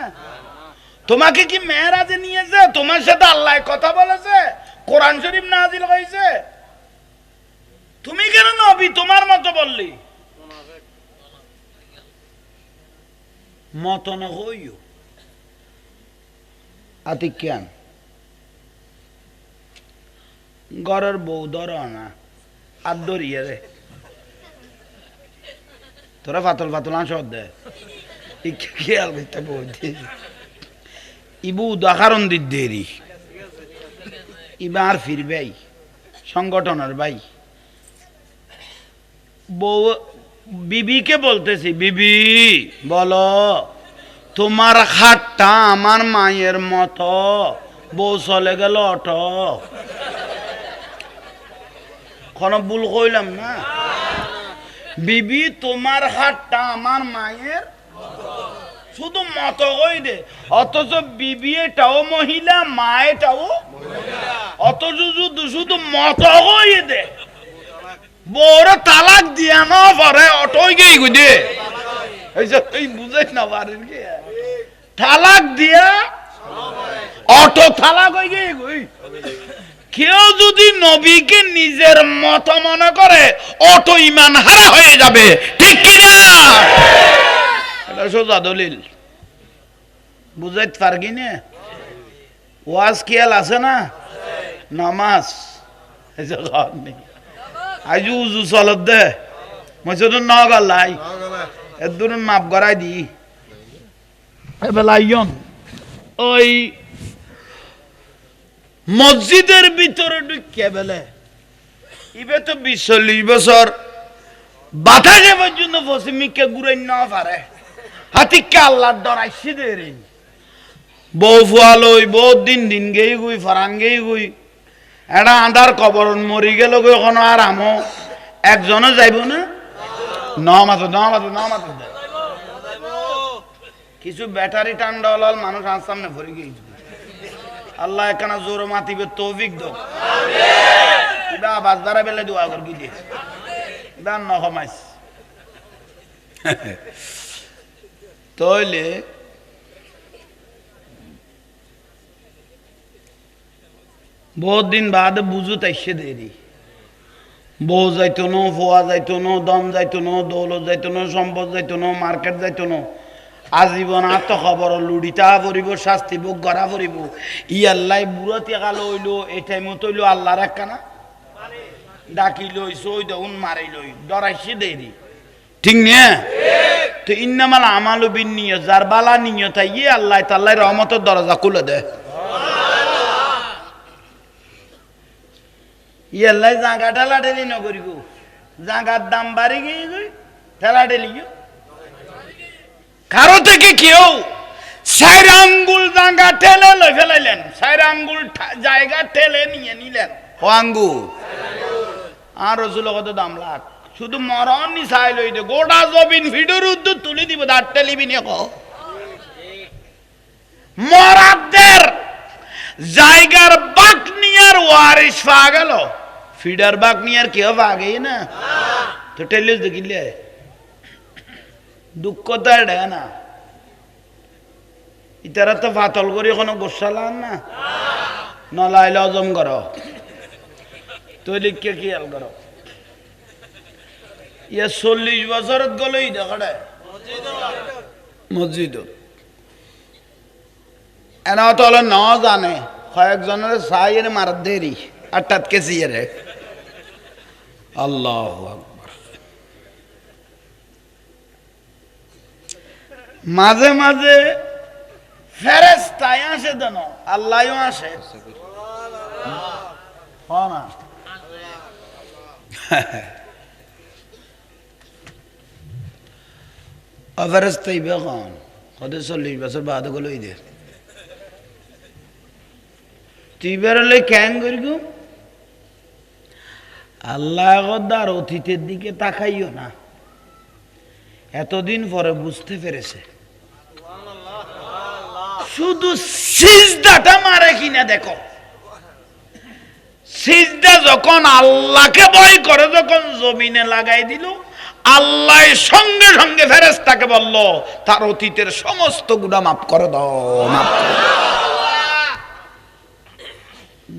তোমাকে কি মেয়েরাজে নিয়েছে? তোমার সাথে আল্লাহ কথা বলেছে, কোরআন শরীফ না আজি লাগাইছে, তুমি কেন নবী তোমার মতো বললি? মত না হইও আতি কেন ঘরের বউ ধর না আর ধরিয়ে রে তোরা ফাতল ফাতল আস দে খেয়াল করতে বলছি ইবু উদাহরণ দিত দেরি ইবার ফিরবেই সংগঠনের ভাই বউ বিবিকে বলতেছি বিবি বলো তোমার খাটটা আমার মায়ের মতো, বউ চলে গেল অটো কোনো ভুল কইলাম না? বিবি তোমার হাতটা আমার মায়ের শুধু মতো কই দে, অথচ বিবি এটাও মহিলা মা এটাও অথচ শুধু মতো কই দে, বড় তালাক দিয়া না পারে অটোই গেই গই দে তুই বুঝাই না পারেন কি তালাক দিয়া অটো তালাক হয়ে গেই গই। কেউ যদি নবীকে নিজের মত মনে করে অটো ইমান হারা হয়ে যাবে, ঠিক কিনা? এটা সোজা দলিল বুঝাইতে পারগি না? ওয়াজ খেয়াল আছে না? নামাজ আজ উজু চলত দে মসজিদ নগালাই এর মাপ গড়াই দি এবেলাইন ওই মসজিদের ভিতরে ঢুকিয়ে বেলে ইবে তো 20-40 বছর বাতাসে পর্যন্ত পশ্চিমিককে ঘুরাই না পারে হাতিকে আল্লাহর ডরাইছি দে রে বউ ফুয়ালই বহুত দিন দিন গেই গুই ফরান গেই গুই এটা আন্ধার কবর মরি গেল গই কোনো আর আমো একজনও যাইব না কিছু ব্যাটারি ঠান্ডা হল মানুষ আর সামনে ভরে গিয়েছে। আল্লাহ একখানা জোর মাতিবে তৌফিক দো আবাস দ্বারা বেলে দোয়া কর গিয়ে দান নমাইস তইলে বহুত দিন বাদে বুঝু তাইসে দেরি বউ যাইতো না, ফোয়া যাইতো না, দম যাইতো না, দৌলত যাইতো না, সম্পদ যাইতো না, মার্কেট যাইতো না, আজীবন আত্মখবর লুড়িতা পড়িব, শাস্তি ভোগ করা পড়িব। ই আল্লাহ বুড়া টেকা লইলো এই টাইমত হইলো আল্লাহর একখানা ডাকি লই সই দেউন মারি লই ডরাইছে দেরি, ঠিক না? তো ইন্নামাল আমালু বিন্নিয়ত, যার বালা নিয়ত ইয়ে আল্লাহ তাআলা রহমতের দরজা খুলে দেয়। ইয়াল্লাই জাগা ঠেলা ঠেলি নকরিব, জাগার দাম বাড়ি গিয়ে ঠেলা ঠেলি কারো থেকে কেউ 4 আঙ্গুল জাগা ঠেলে লই ফেলাইলেন, 4 আঙ্গুল জায়গা ঠেলে নিয়ে নিলেন ও আঙ্গুল আর রসুল কত দাম লাখ, শুধু মরণ নি চাই লই দে গোটা জবিন ভিডিওর উদ্যোগ তুলে দিব দাঁত টেলিবি নিয়ে মরাদের জায়গার বাক নিয়ার ওয়ারিস পা গেল, ফিডার বাক নিয়ার কেউ পাগে না তো টেলিস দেখিলে দুঃখ তো এটা না, ইতারা তো ফাতল করি কোনো গোসালান না নলাইলে হজম করো তৈলিককে খেয়াল করো। ইয়া 40 বছরত গলই দেখাটা মসজিদ এনা তো হলো ন জানে কয়েকজনের সাইয়ের মার দেরি আর টাতকে সিয়ারে আল্লাহু আকবার। মাঝে মাঝে ফেরেশতায় আসে দেন, আল্লাহও আসে না ফেরেশতাই বেখন কত 40 বছর বাদ গলই দে তুই বেরোলে ক্যাং করি গো আল্লাহ গদ্দার অতীতের দিকে তাকাইও না, এতদিন পরে বুঝতে পেরেছে শুধু সিজদাটা মারে কিনা দেখো, সিজদা যখন আল্লাহকে ভয় করে যখন জমিনে লাগাই দিল আল্লাহ সঙ্গে সঙ্গে ফেরেশতাকে বলল তার অতীতের সমস্ত গুনাহ মাফ করে দাও, মাফ করে দাও।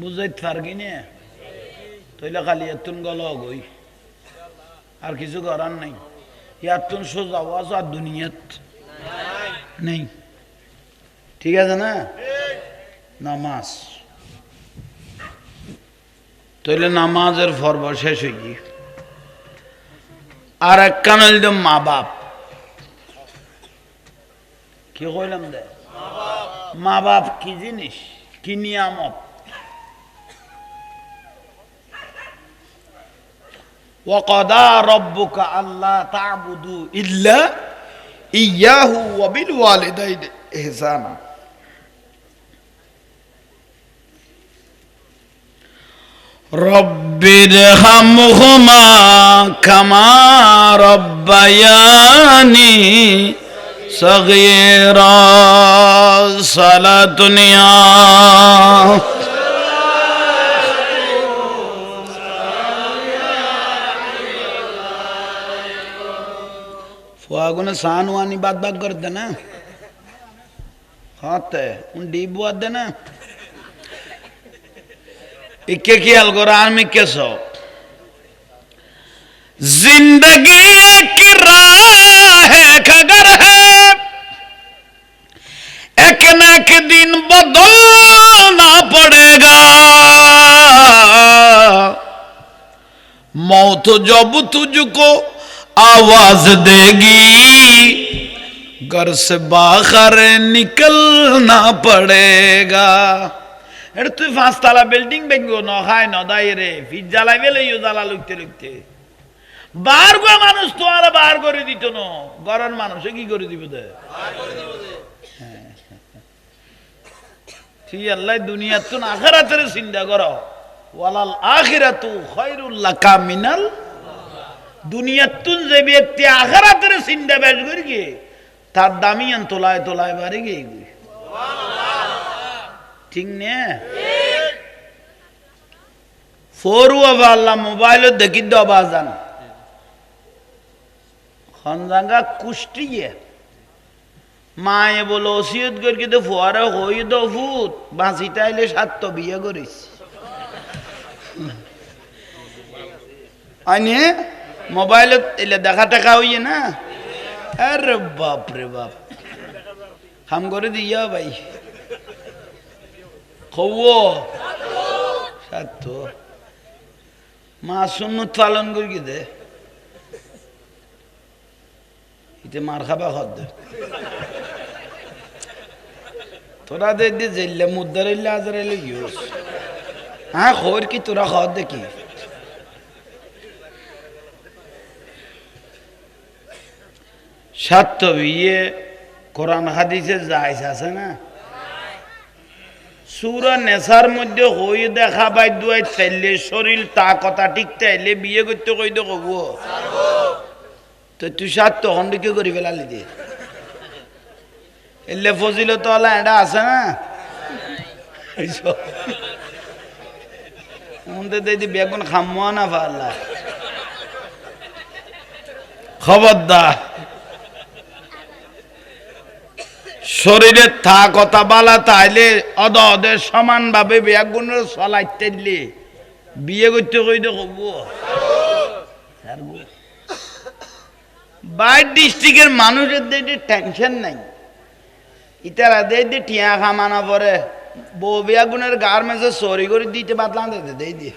বুঝাইতে পারবি না তইলে খালি এতুন গল গই আর কিছু করার নাই, ইয়াতুন সোজা ওয়াজ আর দুনিয়াত নেই, ঠিক আছে না? নামাজ তইলে নামাজের পর্ব শেষ হয়ে গিয়ে আর এক কান হইল মা বাপ, কি কইলাম দে মা বাপ কি জিনিস, কি নিয়ামত। وَقَضَى رَبُّكَ أَلَّا تَعْبُدُوا إِلَّا إِيَّاهُ وَبِالْوَالِدَيْنِ إِحْسَانًا رَبِّ ارْحَمْهُمَا كَمَا رَبَّيَانِي صَغِيرًا صلاة ফুয়াগুনে সানওয়ানি বাদ বাদ করে দে না হাতে উন ডিব বাদ দে না इक्के ख्याल करो आर्मी कैसो जिंदगी एक राह खगर है एक न एक दिन बदलना पड़ेगा मौत जब तुझको आवाज देगी घर से बाहर निकलना पड़ेगा। এটা তুই 5 তলা বিল্ডিং বেঙ্গো ন খায় ন দাই রে ফিজ জ্বালাই বেলে ইউ জ্বালা লুকতে লুকতে বার গো মানুষ তো আর বার করে দিত না, গরন মানুষে কি করে দিবে দে বার করে দিব দে। ঠিক আল্লাহ দুনিয়া তো আখিরাতের চিন্তা করো, ওয়ালাল আখিরাতু খায়রুল লাকা মিনাল, দুনিয়া তুন যে ব্যক্তি আখিরাতের চিন্তা বেশ করি কি তার দামিয়ান তোলায় তোলায় বাড়ি গিয়ে ঠিক নে ফোরু আল্লাহ মোবাইল দেখি দবা জান খনজাঙ্গা কুষ্টিয়ে মায়ে বলো ওসিয়ত করি তো ফোয়ারা হই দো ফুট বাঁচিটা আইলে 7 তো বিয়ে করিস আইনে মোবাইলত এলে দেখা টাকা হইয়ে না, আরে বাপ রে বাপ হাম করে দিয়া ভাই খবো সাত মা সুন্নত পালন করি দে ইতে মার খাবা খদ তোরা দে দিয়ে জেললে মুদ্দার ইল্লে আজার এলে গিয়েছ হ্যাঁ খবর কি তোরা খদ দেখি সাত বিয়ে কোরআন হাদিসে যাইছে আছে না সুরা নেশার মধ্যে হই দেখা বাই দুয়াই চাইলে শরীর তা কথা ঠিক তাইলে বিয়ে করতে কইতে কব তো তুই সাত তখন কি করি ফেলালি দিয়ে এলে ফজিলত ওলা এটা আছে না বেগুন খামো না পারলা খবরদার শরীরে থা কথা বালা তাইলে অদের সমান ভাবে বেগুনের চলাইতে বিয়ে করতে কইতে কব বাইর ডিস্ট্রিক্টের মানুষের দিয়ে টেনশন নাই ইতারা দিয়ে টিয়া খামানা পরে বউ বেগুনের গার্মেন্টসে চরি করে দিতে বাতলাম দিয়ে দিয়ে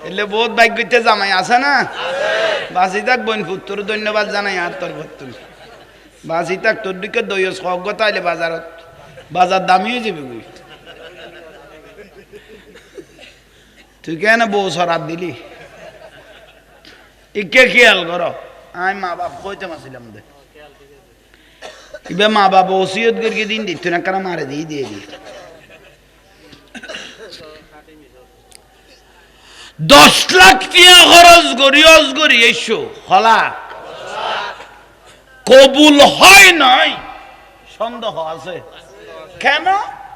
এলে বহুত ভাগ্যতে জামাই আছে না বাসি থাক বোন পুত্র ধন্যবাদ জানাই আর তোর তুমি বাসি থাক তোর দিকে দই সজ্ঞতা আইলে বাজারত বাজার দামি হয়ে যাবে গুই তুই কেন বউ সরাত দিলি ইকে খেয়াল কর আমি মা বাপ কইতে মাসিলাম দে মা বাবা ওসিয়ত করে দিন দিত না কারা মারে দিয়ে দিয়ে দি 10 লাখ টিয়া খরচ করি এসো হলা কবুল হয় নাই সন্দেহ আছে কেন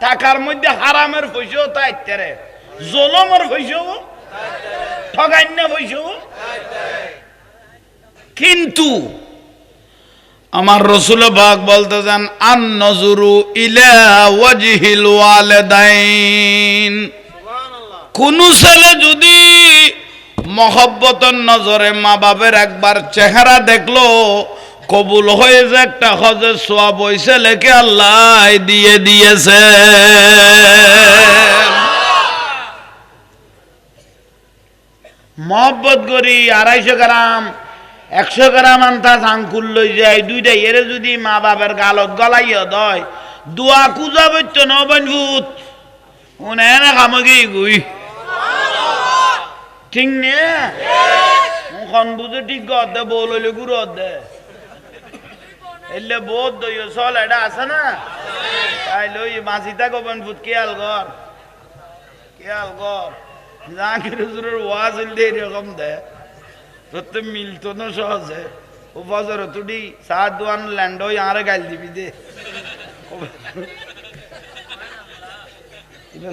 টাকার মধ্যে হারামের পয়সাও তাইতে জলমের পয়সাও ঠগান্য পয়সাও কিন্তু আমার রাসূল পাক বলতেছেন আন নজরু ইলা ওয়াজহিল ওয়ালিদাইন কোন ছেলে যদি মহব্বতের নজরে মা বাবার একবার চেহারা দেখলো কবুল হয়ে যে একটা হজের সওয়াব ওই ছেলেকে আল্লাহ দিয়ে দিয়েছে মহব্বত করি 250 গ্রাম 100 গ্রাম আনতাস আঙ্কুল লই যায় দুইটা এরে যদি মা বাবার গালত গলাইয়া দয় দোয়া কুজা বইতো নবন ভূত উনে না কামগি গুই ঠিক নে মুখন বুঝে ঠিক গদে বললে গুরু দে এলে বহুত দই চল এটা আছে না তাই লই মাসিতা গোবন ভূত খেয়াল কর জাকির হুজুরের ওয়াজ হইলে এরকম দে তোর মিলতো না সহজে ও ফজর তুই সাত দোয়ান ল্যান্ড হই আরে গাল দিবি দে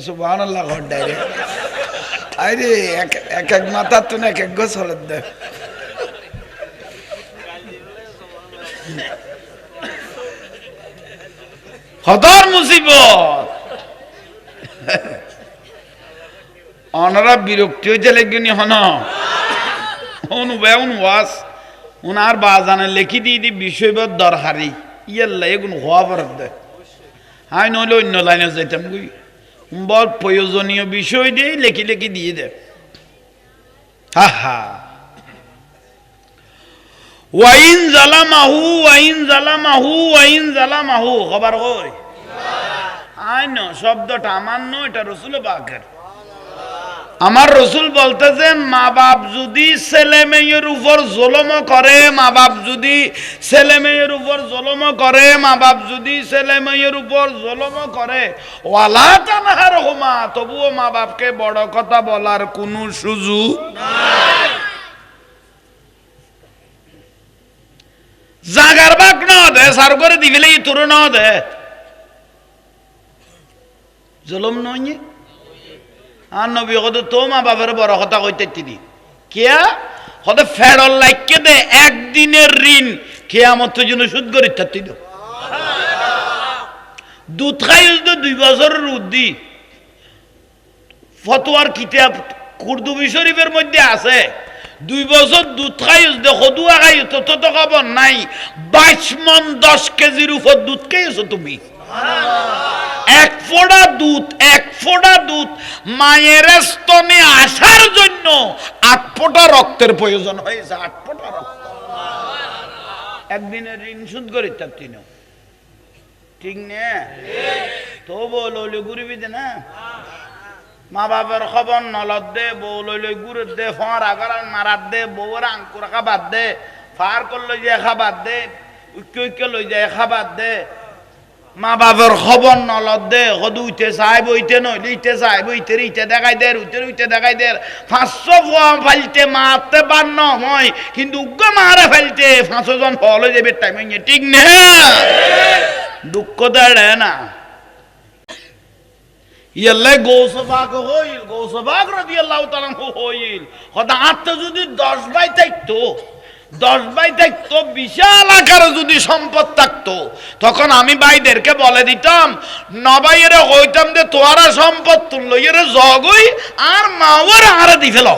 সুবহানাল্লাহ ঘর ডাইরেক্ট আরে এক এক মাথা তো না এক এক গো চলে দে খতর মুসিবত অনারা বিরক্তি হইতে লেগেনি হন ওয়াস উনার বাজানে লেখি দিয়ে দি বিষয়বদ দরকারি ইয়াল্লা এগুন হওয়া পড়ত দে হাই নইলে অন্য লাইনে যাইতাম গুই বল প্রয়োজনীয় বিষয় দিয়ে লেখি দিয়ে দে হা ওয়াইন জালামাহু খবর কই আই ন শব্দটা আমার নয় এটা রাসূল পাকের আমার রাসূল বলতেছেন মা বাপ যদি ছেলে মেয়ের উপর জুলুম করে মা বাপ যদি ছেলে মেয়ের উপর জুলুম করে ওয়ালা তানহারহুমা তবুও মা বাপকে বড় কথা বলার কোনো সুযোগ নাই জাগার বাক না দে সার করে দিবিলে তোর না দে জুলুম নয় আর নবী কত তো মা বাবার বড় কথা কইতে তিনি কিয়া কত ফেরল লাইকে দে একদিনের ঋণ কিয়ামতের জন্য সুদ করে থাকতি দো দুধ খাই 2 বছরের উদ্দি ফতোয়ার কিতাব কুরদুবি শরীফের মধ্যে আছে 2 বছর দুধ খাই দেখো দুয়া খাই তো খবর নাই 22 মণ 10 কেজির উপর দুধ খাইছো তুমি এক ফোঁটা দুধ মায়ের স্তনে আসার জন্য 8 ফোঁটা রক্তের প্রয়োজন হয়েছে 8 ফোঁটা একদিনের ঋণ শোধ করি তার তিন ঠিক নে তো বউ লইলে ঘুরিবি দে না মা বাবার খবর নলত দে বউ লইলে ঘুরে দে ফর আগার মারাত দে বউর আঙ্কুর খাবার দে ফার কর লই যায় খাবার দে উইকে লই যায় খাবার দে মা বাবার খবর নলত দে কদ উইতে চাই বইতে নইলে ইতে চাই বইতে ইতে দেখাই দে উইতে দেখাই দে 500 ফুয়া ফাইলতে মারতে পার নয় কিন্তু উগ্র মারে ফেলতে 500 জন ফল হয়ে যাবে টাইম ঠিক নে দুঃখ দেড়ে না ইয়াল্লাই গৌসবাগ হইল গৌসবাগ রাদিয়াল্লাহু তাআলা হইল হদা আত্মা যদি 10 বাই থাকতো 10 বাই থাকতো বিশাল আকারে যদি সম্পদ থাকতো তখন আমি ভাইদেরকে বলে দিতাম নবাইয়ের কইতাম যে তোরা সম্পদ তুললো এর জগই আর মাওয়ার আরে দি ফেলো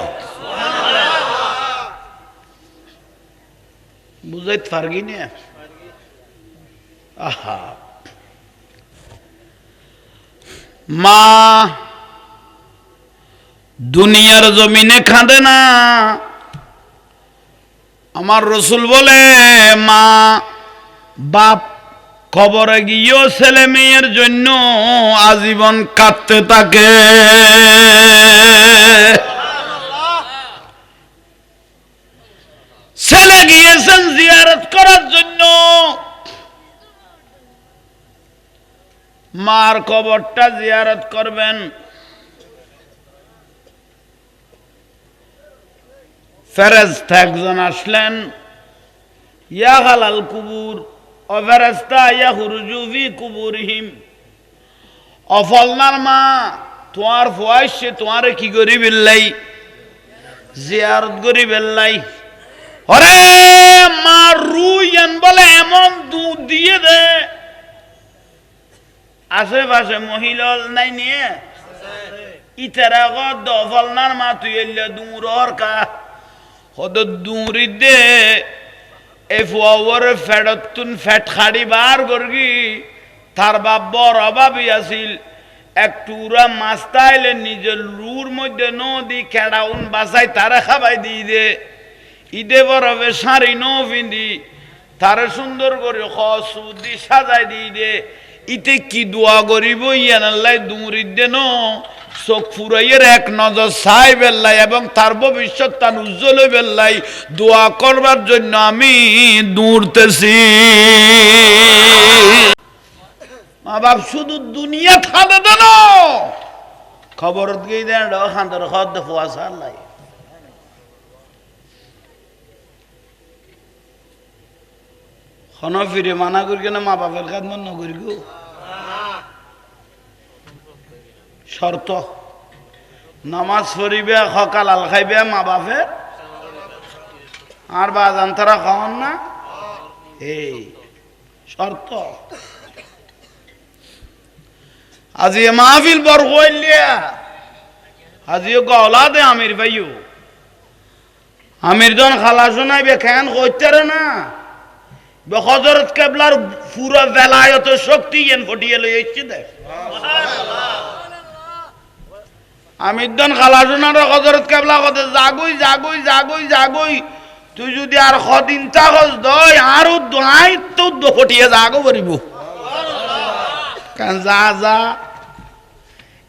বুঝাইতে পারগি না আহা মা দুনিয়ার জমিনে খাঁদে না আমার রসুল বলে মা বাপ কবরে গিয়েও ছেলে মেয়ের জন্য আজীবন কাঁদতে থাকে ছেলে গিয়েছেন জিয়ারত করার জন্য মার কবরটা জিয়ারত করবেন ফেরেশতা একজন আসলেন ইয়া হালাল কুবুর ও ফেরেশতা ইয়া খুরুজু ফি কুবুরহিম অফলনার মা তোমার ফয়সে তোমারে কি করি বিল্লাই জিয়ারত করি বিল্লাই আরে মা রুইয়ান বলে এমন দুধ দিয়ে দে আশেপাশে মহিলা নাই নিয়ে ইতারা গদ ফলনার মা তুই এলে দূর কা হদ দূরি দে এ ফুয়াওয়ার ফেডতুন ফেট খাড়ি বার করগি তার বাপ বড় অভাবী আছিল একটুরা মাছ তাইলে নিজের লুর মধ্যে নদী খেড়াউন বাসাই তারা খাবাই দিয়ে দে ঈদে বরফে শাড়ি নো পিন্ধি তারে সুন্দর করে খুদি সাজাই দিয়ে দে ইতে কি দোয়া করিব ইয়ানাল্লাই দুমুরিদ দেন চোখ ফুরাইয়ের এক নজর ছাই বেল্লাই এবং তার ভবিষ্যৎ তার উজ্জ্বল বেল্লাই দোয়া করবার জন্য আমি দৌড়তেছি মা বাপ শুধু দুনিয়া খাদে দেন খবর গিয়ে দেন খান্দর খদ ফুয়াশা লাই ফিরে মানা করি কেন মা বাপের কাজ মন করি গো শর্ত নামাজ পড়িবে সকাল আল খাইবে মা বাপের আর বাজান তারা খাওয়ান না এই শর্ত আজি মাহফিল বর হইলিয়া আজিও গলা দে আমির ভাইও আমির জন খালা শোনাইবে খেয়ান কইতারে না হযরত কেবলার পুরো বেলায়ত শক্তি এন ফটিয়ে লই এসেছে দেখ আমির জন খালা শোনার হযরত কেবলা কত জাগুই জাগুই জাগুই জাগুই তুই যদি আর কদিন চাগস দই আর দোহাই তো ফটিয়ে জাগো করিব কারণ যা যা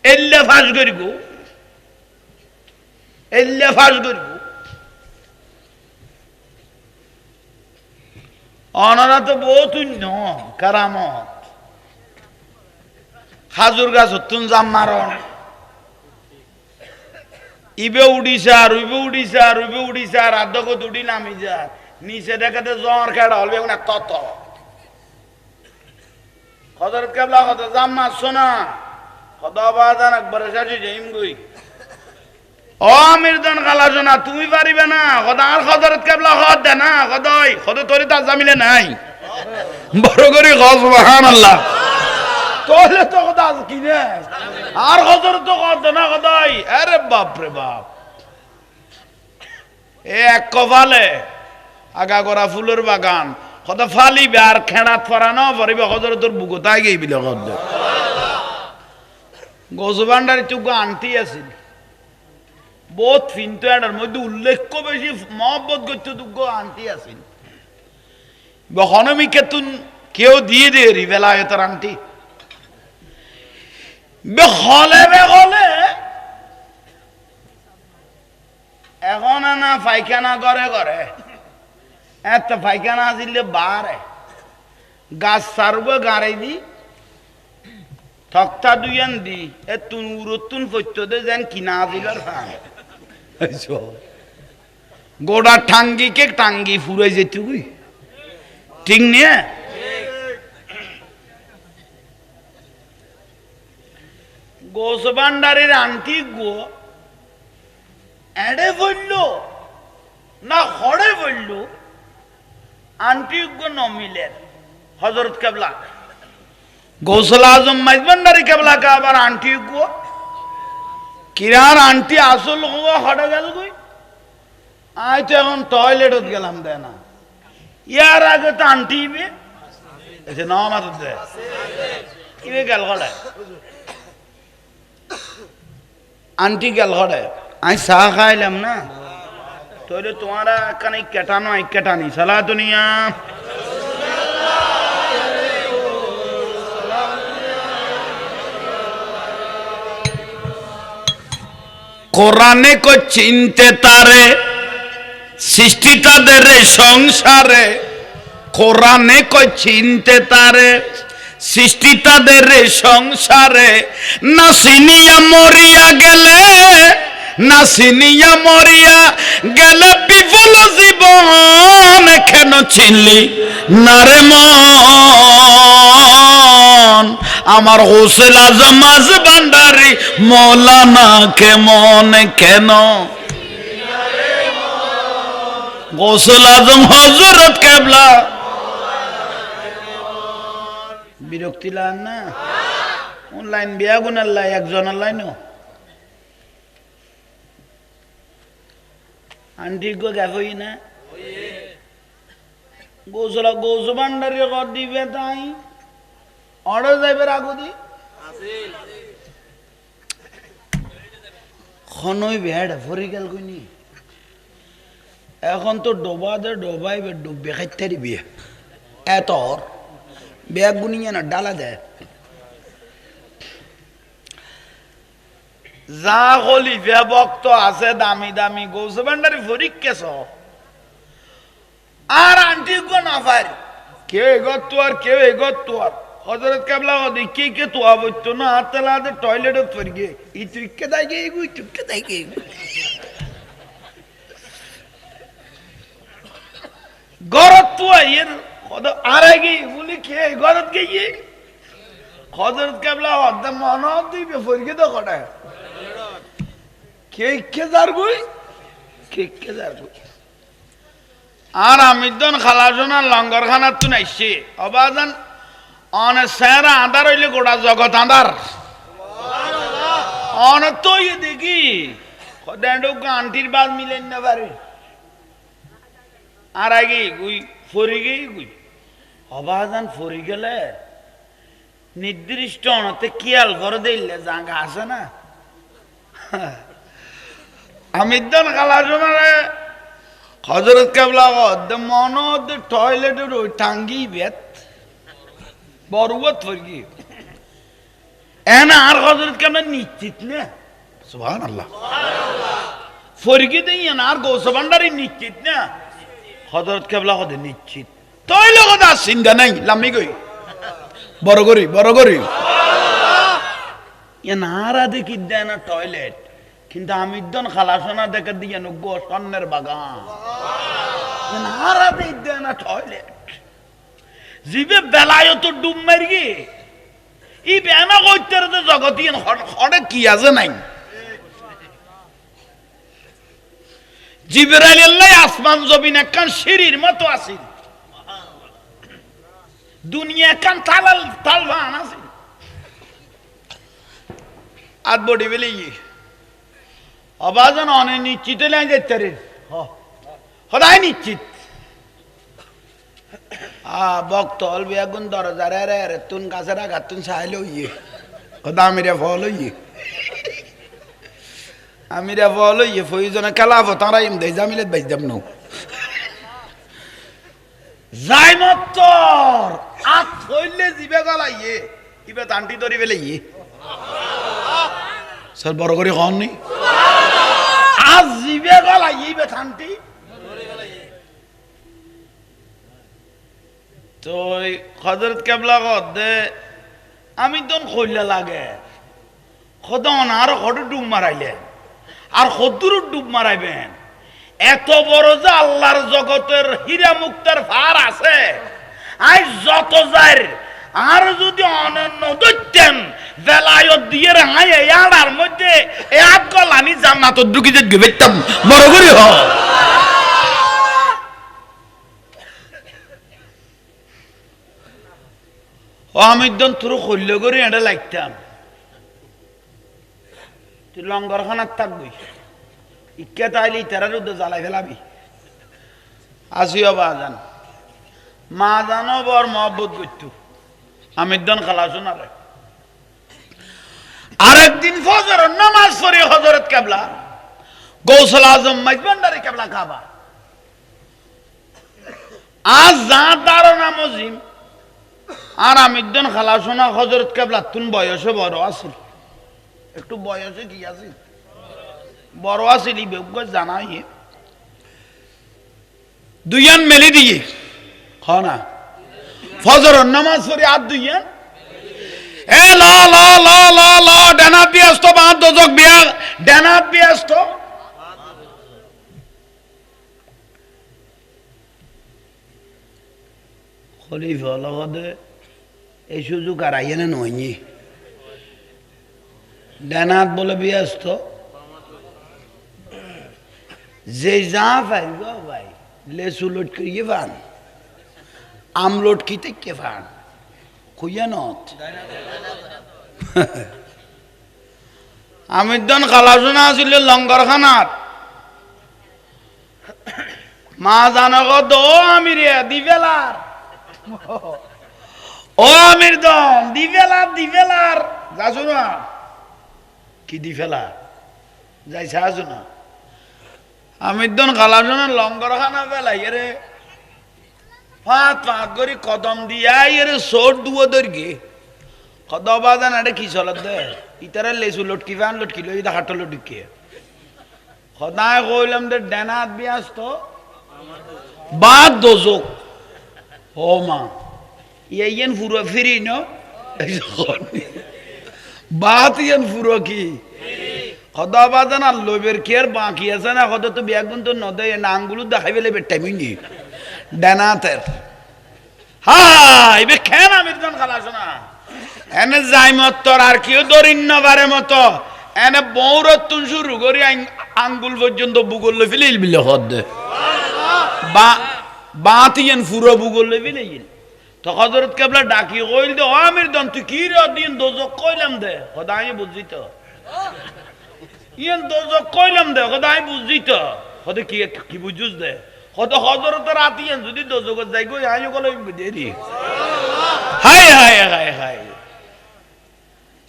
এল্লে ফাঁস করিব এল্লে ফাঁস করিব অনারা তো বহুত কারামত খাজুর গাছ হতুন জাম মারন ইবে উড়িছে আর উইবে উড়িছে আর উইবে উড়িছে আর আধকত উড়ি নামি যা নিচে দেখাতে জ্বর খেড়া হলবে না তত হযরত কেবলা কত জাম মারছো না কত বাজান একবারে সাজি যাইম গই ও আমিরদান খালা শোনা তুমি পারিবে না কদা আর হযরত কেবলা হদ দে না কদই কদ তোরি তার জামিলে নাই বড় করে সুবহানাল্লাহ তোলে তো কদা কি রে আর হযরত তো কদ না কদই আরে বাপ রে বাপ এ এক কপালে আগা গড়া ফুলের বাগান কত ফালিবে আর খেড়াত ফরানো পরিবে হযরতর বুকতাই গইবিলে কদ গোজবান্ডার চুগো আনতি আছিল বহুত ফিনতো এটার মধ্যে উল্লেখ্য বেশি মহব্বত করতে দুগ্গ আনতি আছিল বহনমিকে তুন কেউ দিয়ে দে রি বেলায়তের আন্টি বেহলে এখন না পায়খানা করে করে এত পায়খানা আসলে বারে গাছ সারব গাড়াই দি তক্তা দুইয়ান দি এ তুন উরতুন পত্য দে যেন কিনা দিল গোড়া টাঙ্গিকে টাঙ্গি ফুরে যেত ঠিক নিয়ে গোস ভান্ডারের আন্টি গো এড়ে বলল না হড়ে বলল আন্টি গো নমিলেন হজরত কেবলা গৌসল আজম মাইজ ভান্ডারি কেবলা কা আবার আন্টি গো কিরার আন্টি আসল হড়ে গেল গই আই তো এখন টয়লেটত গেলাম দে না ইয়ার আগে তো আন্টি ইবে এসে নাম আছে দে ইবে গেল হড়ে আন্টি গেল হড়ে আমি চা খাইলাম না তোরে তোমারা কানে কেটানো আই কেটানি সালা দুনিয়া কোরআনে কো চিনতে তারে সৃষ্টি তাদের সংসারে কোরআনে কো চিনতে তারে সৃষ্টি তাদের সংসারে না সিনিয়া মরিয়া গেলে না সিনিয়া মরিয়া গেলে বিফল জীবন কেন চিনলি না রে মন আমার হোসেল আজম মাঝ ভান্ডারি মৌলানা কেমন কেন গোসল আজম হযরত কেবলা বিরক্তি লান না অনলাইন বিয়া গুনার লাই একজন লাইন আন্টি গো গাফই না গোসল গোস ভান্ডারি কর দিবে তাই অর্ডার যাইবে রাগুদি খনই বেড় ফরি গেল কইনি এখন তো ডোবাতে ডোবাইবে ডুববে খাইতে বিয়ে এত ব্যাগ গুনিয়ে না ডালা দেয় যা হলি ভক্ত আছে দামি দামি গৌস ভান্ডারি ফরিক কেস আর আন্টি গো না পারি কেউ এগত আর কেউ এগত আর হযরত কেবলা ওদি কে কে তো আবত্য না আতলাতে টয়লেটত পড় গে ই তুইকে দাই গে গুই তুইকে দাই গে গরত তো এর খদ আরে গে বলি কে গরত গে ই হযরত কেবলা ওদ মন দিবে পড় গে তো কটা কে কে জার গুই কে জার গুই আর আমিদন খালাজনা লঙ্গরখানা তো নাইছে অবাজান অন সেরা আন্ধার হইলে গোটা জগৎ আন্ধার অন তো ইয়ে দেখি আন্টির বাদ মিলেন না পারে আর আগে গুই ফরি গেই গুই অবাজান ফরি গেলে নির্দিষ্ট অনতে কিয়াল ভরে দিলে জাঙ্গা আছে না আমিদন খালাজনারে হযরত কেবলা মন টয়লেটের ওই টাঙ্গি বেত বরুবত ফরগি এনা আর হযরত কেমন নিশ্চিত না সুবহানাল্লাহ ফরগি দেই না আর গৌস ভান্ডারি নিশ্চিত না হযরত কেবলা কদে নিশ্চিত তইলে কথা চিন্তা নাই লামি গই বড় করি এনা আর দেখি দেয় না টয়লেট কিন্তু আমিদন খালাসনা দেখে দিয়ে গো স্বর্ণের বাগান এনা আর দেয় না টয়লেট জিবে বেলায়ত ডুব মারি ই বেনা কইতে জগতি হড়ে কি আছে নাই জিবরাইল আল্লাহ আসমান জমিন একখান সিঁড়ির মতো আছে দুনিয়া একখান তালবান আছে আদ বডি বেলে অবাজন অনে নিশ্চিত লাইন যেতে রে সদায় নিশ্চিত ভক্ত অলবি আগুন দরজারে রে তুন গাছের আঘাত তুন চাইলে ইয়ে দামিরে ফল ইয়ে আমিরে ফল ইয়ে ফইজনে খেলাফ তারা ইম দেয় জামিলেত বাইজ দাম নো যাই মত্তর আত হইলে জিবে গলাইয়ে ইবে টানটি ধরি ফেলে ইয়ে স্যার বড় করে হন নি আজ জিবে গলাইয়ে ইবে টানটি তো হযরত কেবলা কদে আমি তখন কইলা লাগে খদন আর হঠাৎ ডুব মারাইলেন আর হদ্দুর ডুব মারাইবেন এত বড় যে আল্লাহর জগতের হীরা মুক্তার ভার আছে আই যত যার আর যদি অনন্য দৈত্যেন বেলায়ত দিয়ে রাঙাই ইয়ার মধ্যে এ আবগল আমি জান্নাতত ঢুকি যে গেবেতাম বড় করে হ ও আমি দন তোর কইল করে এটা লাগতাম তুই লঙ্গরখানার থাকবি ইকে তাইলি তেরার উদ্দে জ্বালাই ফেলাবি আসিও বাজান মা জানো বর মহব্বত করতু আমি দন খালা শোনারে আরেকদিন ফজর নামাজ পড়ে হযরত কেবলা গৌসুল আজম মাইজবান্ডারি কেবলা কাবা আজ যা তার নামজিম আর আমি দন খালা শোনা হযরত কেবলা তুন বয়সে বড় আছিল একটু বয়সে কি আছিল বড় আছিল বেগ জানাই দুইয়ান মেলি দিয়ে না ফজর নামাজ পড়ে আর দুইয়ান এ ল ল ল ল ল ডানাত বিয়াস্ত বাঁধ দোজক বিয়া ডানাত বিয়াস্ত খলিফা লগতে এই সুযোগ আর আইয়ে না নয়নি ডানাত বলে বিয়াস্ত যে যা ভাই গো ভাই লেসু লটকিয়ে ফান আম লটকিতে কে ফান খুইয়া নত আমির দন খালাসোনা আছিল লঙ্গরখানাত মা জানক ও আমির দিবেলার ও আমির দন দিবেলার যাছো না কি দিফেলা যাইছে আছো না আমির দন খালাসোনা লঙ্গরখানা বেলাই রে ফাত ফাত করে কদম দিয়া এরে সোট দুও দরগে কদবাদান আরে কি চলত দে ইতারে লেসু লটকি ফান লটকি লই দা হাট লটকি খদায় কইলাম দে ডানাত বিয়াস্ত বাদ দোজক ও মা ইয়ান ফুরো ফিরি ন বাত ইয়ান ফুরো কি খদাবাদান আর লবের কি আর বাকি আছে না খদ তো বিয়াগুন তো নদে না আঙ্গুল দেখাই বেলে বেটামিনি ডানাতের হাই বে কেন আমির দন খালাস না এনে যাই মতর আর কেউ দরিন্নবারের মতো এনে বৌরতুন শুরু করি আঙ্গুল পর্যন্ত বুগল ফেলে বিলে হদ বাতিয়েন ফুরো বুগল ফেলে তো হযরত কেবলা ডাকি কইল দে ও আমির দন তুই কি রে দিন দোজক কইলাম দে খোদাই বুঝি তো ইয়েন দোজক কইলাম দে খোদাই বুঝি তো খোদে কি বুঝুস দে কত হযরত রাতিয়ান যদি দোজগত যাই গই আইও গলে দেরি হাই হাই হাই হাই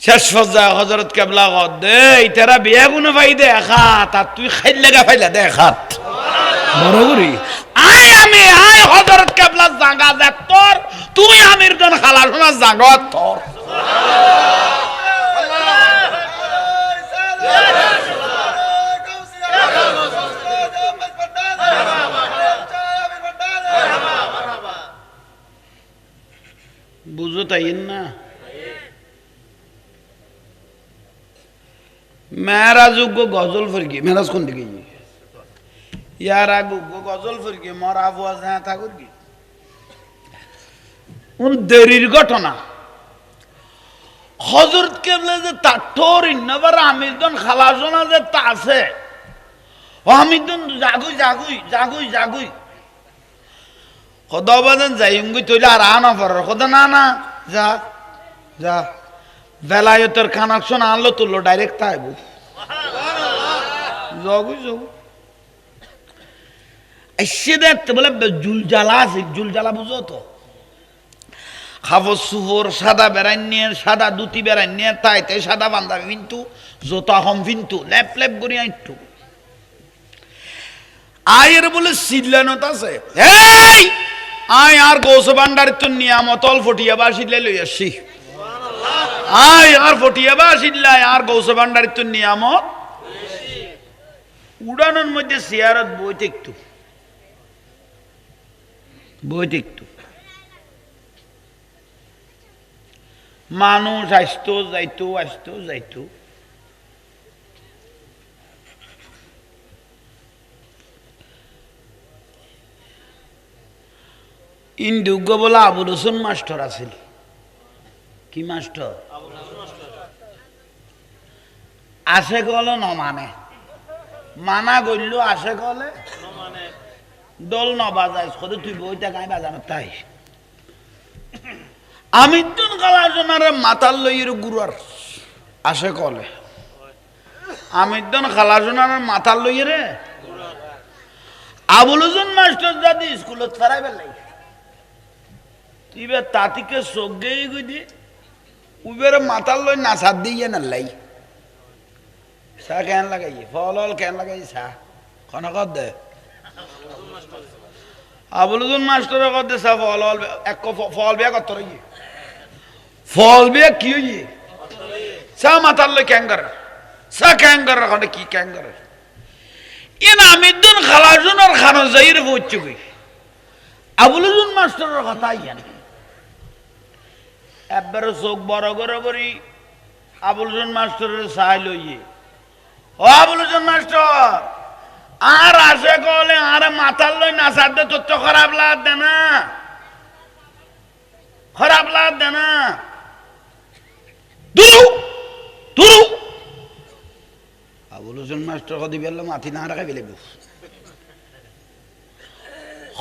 শেষ পর্যায়ে হযরত কেবলা দে ইতারা বিয়া গুনে ভাই দেখা তা তুই খাইল লাগা ফাইলা দেখাত বড় করি আমি হযরত কেবলা জাগা দে তোর তুই আমির দন খালাসনা জাগা তোর বুঝো তাই না মেরাজুগ গজল ফরকি মেরাজ কোন দিকে ইয়ার আগু গজল ফরকি মর আওয়াজ হ্যাঁ ঠাকুর কি উন দেরির ঘটনা হযরত কেবলা যে তাঠর ইন্নবার আমিরদন খালাসনা যে তা আছে ও আমিরদন জাগুই খদাবাদান যাইঙ্গি তৈলে আর আনা পড়ার খদা না যা যা বেলায়তের কানেকশন আনলো তুললো ডাইরেক্ট তাইব জগু এসে দেখতে বলে জুলজালা আছে জুলজালা বুঝো তো খাবো সুহর সাদা বেড়াই নিয়ে সাদা দুটি বেড়াই নিয়ে তাইতে সাদা বান্ধা কিন্তু জোতা হম কিন্তু ল্যাপ ল্যাপ করি একটু আয়ের বলে সিল্লানত আছে এই আয় আর গৌস ভান্ডার তো নিয়ামতল ফটিয়া বাসিলে লই আসি আয় আর ফটিয়া বাসিল্লাই আর গৌস ভান্ডার তো নিয়ামত উড়ানোর মধ্যে চেয়ারত বইতে একটু মানুষ আসতো যাইতো ইন্দুগ্য বলা আবুল হোসেন মাস্টার আছিল কি মাস্টার আসে গলে নমানে মানা গইল আসে গলে দল নবাজাই সদে তুই বইটা গাই বাজানো তাই আমি তো খালাজনারে মাতাল লইয়ের গুরুয়ার আসে কলে আমি তো খালাজনারে মাতাল লইয়ে আবুল হোসেন মাস্টার যদি স্কুলত ফেরাই বেলাই তুই তাতিকে চোখ গেয়ে গই উবের মাতাল লই নাচার দিয়ে নালাই চাহ কেন লাগাই ফল কেন লাগাই চাহ খনকত দে আবুল হোসেন মাস্টারের কত দে চাহ ফল এক ফল বিয়া কত রই ফল বিয়া কি হইয়ে চাহ মাতাল লই ক্যাঙ্গার চাহ ক্যাঙ্গার ওখানে কি ক্যাঙ্গার ইন আমিদ্দিন খালাজুন আর খানো যাইরে পৌঁছে গই আবুল হোসেন মাস্টারের কথা ইয়ান একবারে চোখ বড় করে করি আবুল হোসেন মাস্টারের চাই লইয়ে ও আবুল হোসেন মাস্টার আর আসে কলে আর মাথার লই নাচার দে তোর তো খারাপ লাগবে না তুরু আবুল হোসেন মাস্টার কদি বেল মাথি না রাখাই বেলে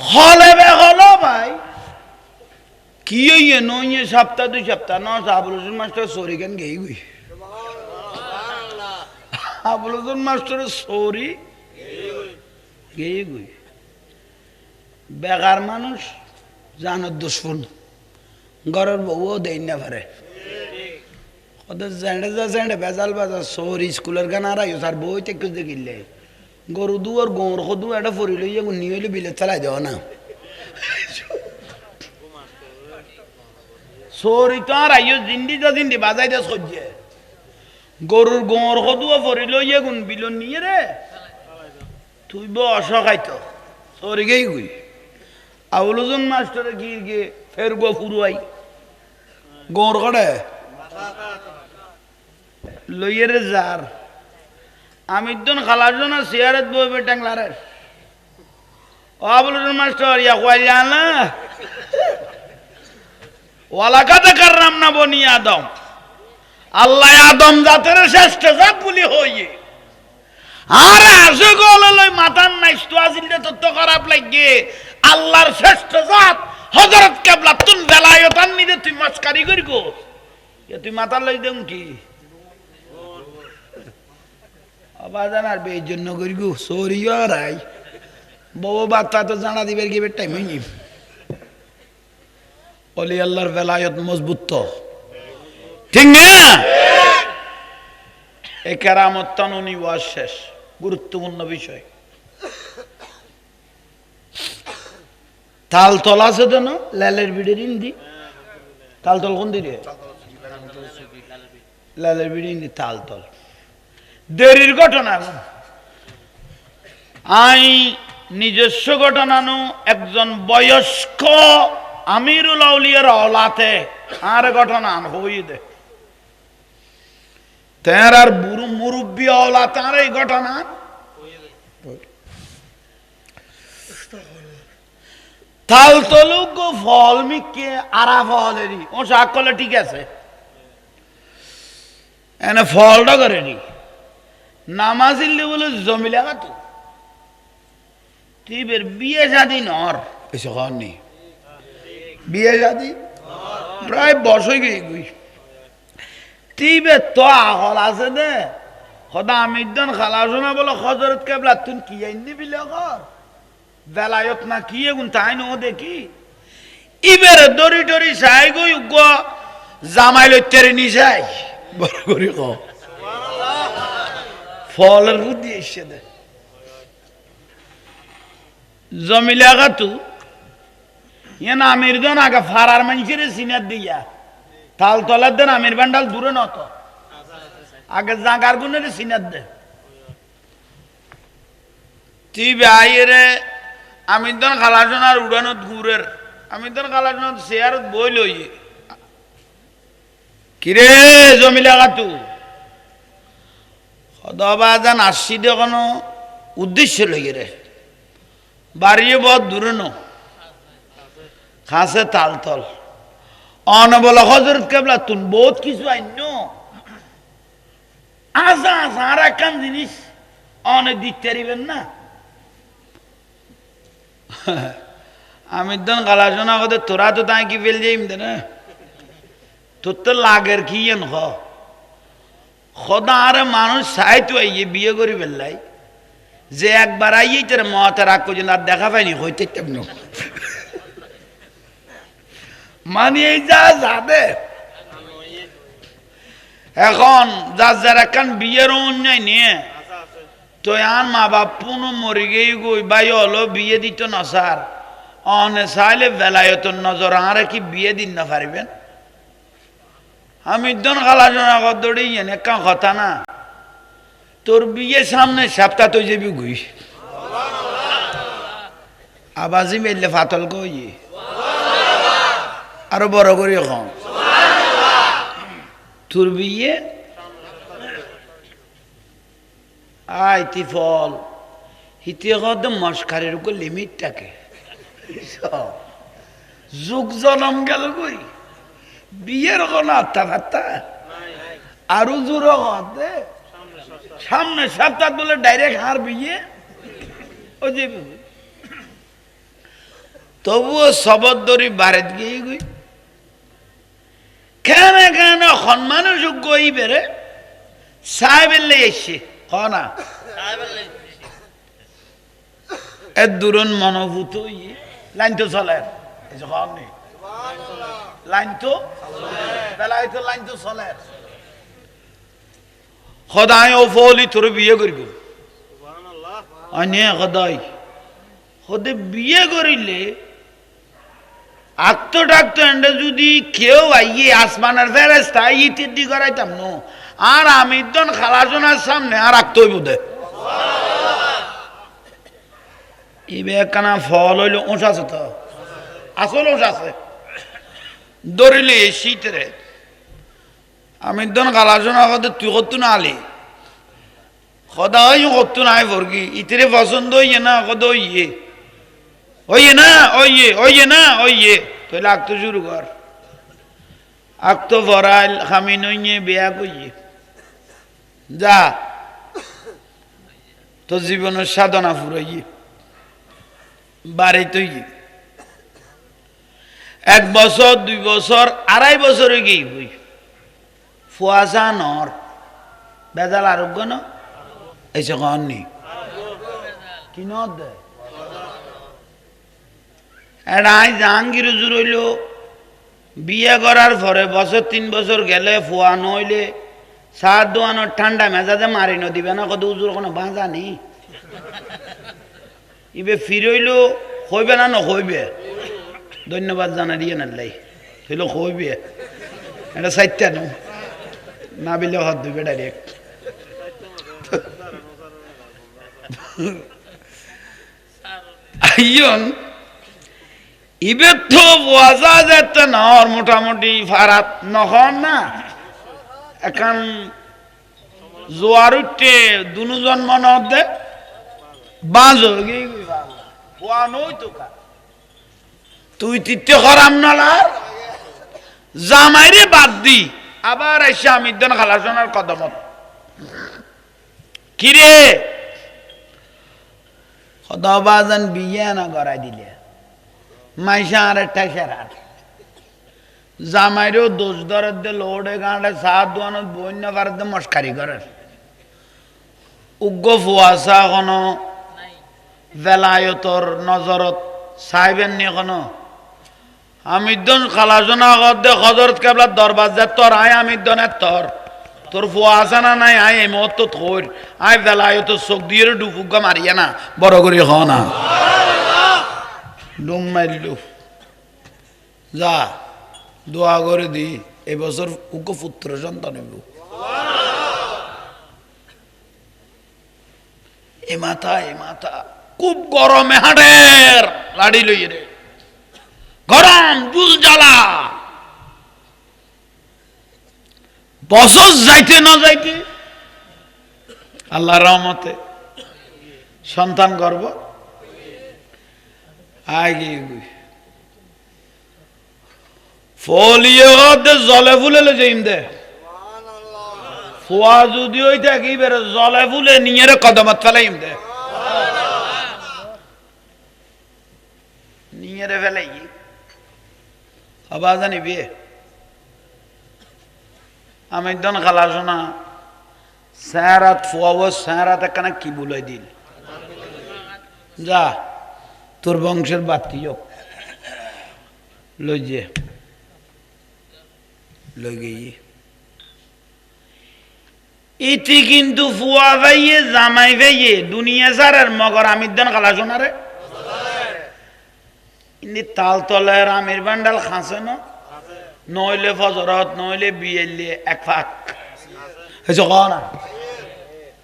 হলে বে হলো ভাই কি হইয়ে নইয়ে সপ্তাহ 2 সপ্তাহ ন আবুল হোসেন মাস্টার সরি কেন গেই গুই আবুল হোসেন মাস্টার সরি গেই গুই বেকার মানুষ জানার দুশ্মন ঘরের বউও দেই না পারে ওদের জেন্ডে বেজাল বাজার সরি স্কুলের গান আর আইস আর বইতে কিছু দেখিলে গরু দুয়ার গোর সদু এটা ফরি লইয়া নিয়ে হইলে বিলে চালাই দেওয়া না সরি তো আর আইস জিন্দি বাজাই দে সহ্যে গরুর গোর সদুয়া ফরি লইয়া গুণ বিল নিয়ে রে তুই ব অসহায়ত সরি গেই গুই আবুল হোসেন মাস্টারে গিয়ে গিয়ে ফের গো ফুরুয়াই গোর কড়ে লইয়ে রে যার আমি তো খালাজন চেয়ারের বইবে ট্যাংলারে ও আবুল হোসেন মাস্টার ইয়া কইলা না ওয়ালাকাতে কাররাম না বনি আদম আল্লাহ আদম জাতের শ্রেষ্ঠ জাত বলি হইয়ে আর আসে গলে লই মাথার নাইস তো আজিল তো খারাপ লাগে আল্লাহর শ্রেষ্ঠ জাত হযরত কিবলা তুন বেলায়েতান নিদে তুই মাসকারি করিগো এ তুই মাথার লই দেম কি আবাজান আর বের জন্য করিগো সরিও রাই বউ বাচ্চা তো জানা দিবের কি টাইম হইনি ওলি আল্লাহর বেলায়েত মজবুত তো ঠিক না এই কেরামত তানুনি ওয়াজ শেষ গুরুত্বপূর্ণ বিষয় তালতল আছে তো না লালের বিড়ির ইন্দি তালতল কোন দিকে লালের বিড়ি ইন্দি তালতল দেরির ঘটনা আই নিজস্ব ঘটনা নু একজন বয়স্ক আমিরুল আউলিয়ার অলাতে আর ঘটনা হই দে তের আর বুড়ো মুরব্বী অলা তার এই ঘটনা তাল তলুক ফল মিকে আরা ফলেরই ও শাক করলে ঠিক আছে এনে ফলটা করেনি নামাজিল্লি বলে জমিলে তো তুই বের বিয়ে শাদী নর এসে হননি বিয়ে শাদী প্রায় বছর গিয়ে গুই তিবে তো আহল আছে দে খোদা আমিদ্দান খালাসনা বলে হযরত কিবলা তুই কি আইনি বিলে কর বেলায়ত না কি এগুন তাই নো দেখি ইবের দড়ি টরি চাই গই গো জামাই লইতেরে নি যাই বড় করে ক ফলের বুদ্ধি এসে দে জমিলে আগা তু ইয়ে না আমির জন আগে ফারার মানুষের সিনার দিয়া তাল তলার দেন আমির বান্ডাল দূরে নত আগে জাগার গুণের সিনার দে তুই বাইরে আমির জন খালাসনার উড়ানত ঘুরের আমির জন খালাসনার শেয়ারত বই লই কিরে জমি লাগা তু সদাবাজান আসছি দে কোনো উদ্দেশ্য লই রে বাড়িয়ে বহুত দূরে ন খাসে তালতল অন বলা হজরত কেবলা তুন বহুত কিছু আইন আসা আসা আর একখান জিনিস অনেক দিতে পারিবেন না আমি দন গালাশোনা কথা তোরা তো তাই কি ফেল যাইম দে না তোর তো লাগের কি এন খোদা আরে মানুষ সাইতো আইয়ে বিয়ে করি ফেললাই যে একবার আইয়ে তোর মতে রাগ করছেন আর দেখা পাইনি হইতে তেমন মানে এই যা যাবে এখন যার একখান বিয়ের অন্যায় নিয়ে তো আর মা বাপ পুনঃ মরে গিয়ে গই ভাই হলো বিয়ে দিত না স্যার অনে চাইলে বেলায়ত নজর আর কি বিয়ে দিন না পারিবেন আমি দন খালাজনা দৌড়ে একটা কথা না তোর বিয়ে সামনে সপ্তাহ তো যাবি গুই আবাজি মেললে ফাতল কই আরো বড় করে কম তোর বিয়ে আইতি ফল হিতে কদম মস্কারের উপর লিমিট থাকে যুগ জনম গেল কই বিয়ের কোন আত্মা ফাত্তা আরো জোর দে সামনে সপ্তাহ বলে ডাইরেক্ট হার বিয়ে ও যে তবুও সবর দরি বারেত গিয়ে গই কেন কেন সম্মানের যোগ্য এই বেড়ে সাহেবেলে এসছে না এর দুরন মনোভূত লাইন তো চলে লাইন তো বেলায় তো লাইন তো চলে সদায় ও ফলি তোর বিয়ে করব সদায় সদে বিয়ে করিলে আত্ম ডাক্ত এন্ডে যদি কেউ আইয়ে আসমানের ফেরেস্তা ইটির দি করাইতাম নো আর আমি দন খালাজনার সামনে আর আক্ত হইব দে ইবে কানা ফল হইল ওষ আছে তো আসল ওষ আছে দরিলে শীতরে আমি দন খালাজনা কদে তুই কত্তু না আলি সদাই কত্তু নাই ভর্গি ইতিরে পছন্দ হইয়ে না কদ হইয়ে ওইয়ে না ওইয়ে না ওইয়ে তাহলে আঁকতে শুরু কর আঁকতো ভরাইল খামি নইয়ে বেয়া কইয়ে যা তোর জীবনের সাধনা ফুরাইয়ে বাড়ি তৈ 1 বছর 2 বছর 2.5 বছরে গিয়ে বই ফুয়াশা নর বেজাল আরোগ্য ন এসে কননি কি নদ দেয় এড়াই জাহাঙ্গীর হুজুর হইল বিয়ে করার পরে বছর 3 বছর গেলে ফুয়া নইলে সাত দোয়ানোর ঠান্ডা মেজাজে মারি দিবে না কত হুজুর কোনো বাঁধা নেই ইবে ফিরইল হইবে না হইবে ধন্যবাদ জানা দিয়ে নালাই হইল হইবে এটা সাইটটা না বিলে হাত দিবে ডাইরেক্ট আইয়ন ইবে তো বোঝা যেত না মোটামুটি ফারাত নহন না এখন জোয়ার উঠতে দুজন মনে হতে বাঁধ তুই তৃতীয় খরাম নালার জামাইরে বাদ দি আবার এসে আমি দেন খালাসনার কদমত কিরে সদাবাজান বিয়ে না গড়াই দিলে মাইসা আর একটা সেরার জামাইরেও দোষ দরের দে লোডে গাঁড়ে সাত দোয়ানত বন্য পারে মস্কারি করে উগ্র ফুয়াশা কোনো বেলায়তর নজরত সাহেবেন নি কোনো আমিদন খালাসনা দে হজরত কেবলা দরবার যে তোর আয় আমিদনের তোর ফুয়াশা না নাই আয় এই মত তোর আয় বেলায়তর চোখ দিয়ে ডুবুগা মারিয়া না বড় করে হ না ডুম মারলু যা দোয়া করে দি এবছর উক পুত্র সন্তান হইব এ মাথা খুব গরমে হাটের লাড়ি লইয়ে রে গরম জুল জ্বালা বছর যাইতে না যাইতে আল্লাহ রহমতে সন্তান গর্ব আগে ফলিয়ে জলে ফুলে যাইম দে ফোয়া যদি ওই থাকি বেড়ে জলে ফুলে নিয়ে রে কদমত ফেলাইম দে নিয়ে রে ফেলাই আবার জানি বিয়ে আমি একদম খালা শোনা স্যারাত ফোয়াবো স্যারাত একখানা কি বলে দিল যা তোর বংশের বাতি হোক লই যে লই গিয়ে ইতি কিন্তু ফুয়া ভাইয়ে জামাই ভাইয়ে দুনিয়া সারের মগর আমির দেন খালা শোনা রে ইনি তাল তলের আমির বান্ডাল খাসে না নইলে ফজরত নইলে বিয়েলে এক ফাঁক হয়েছে না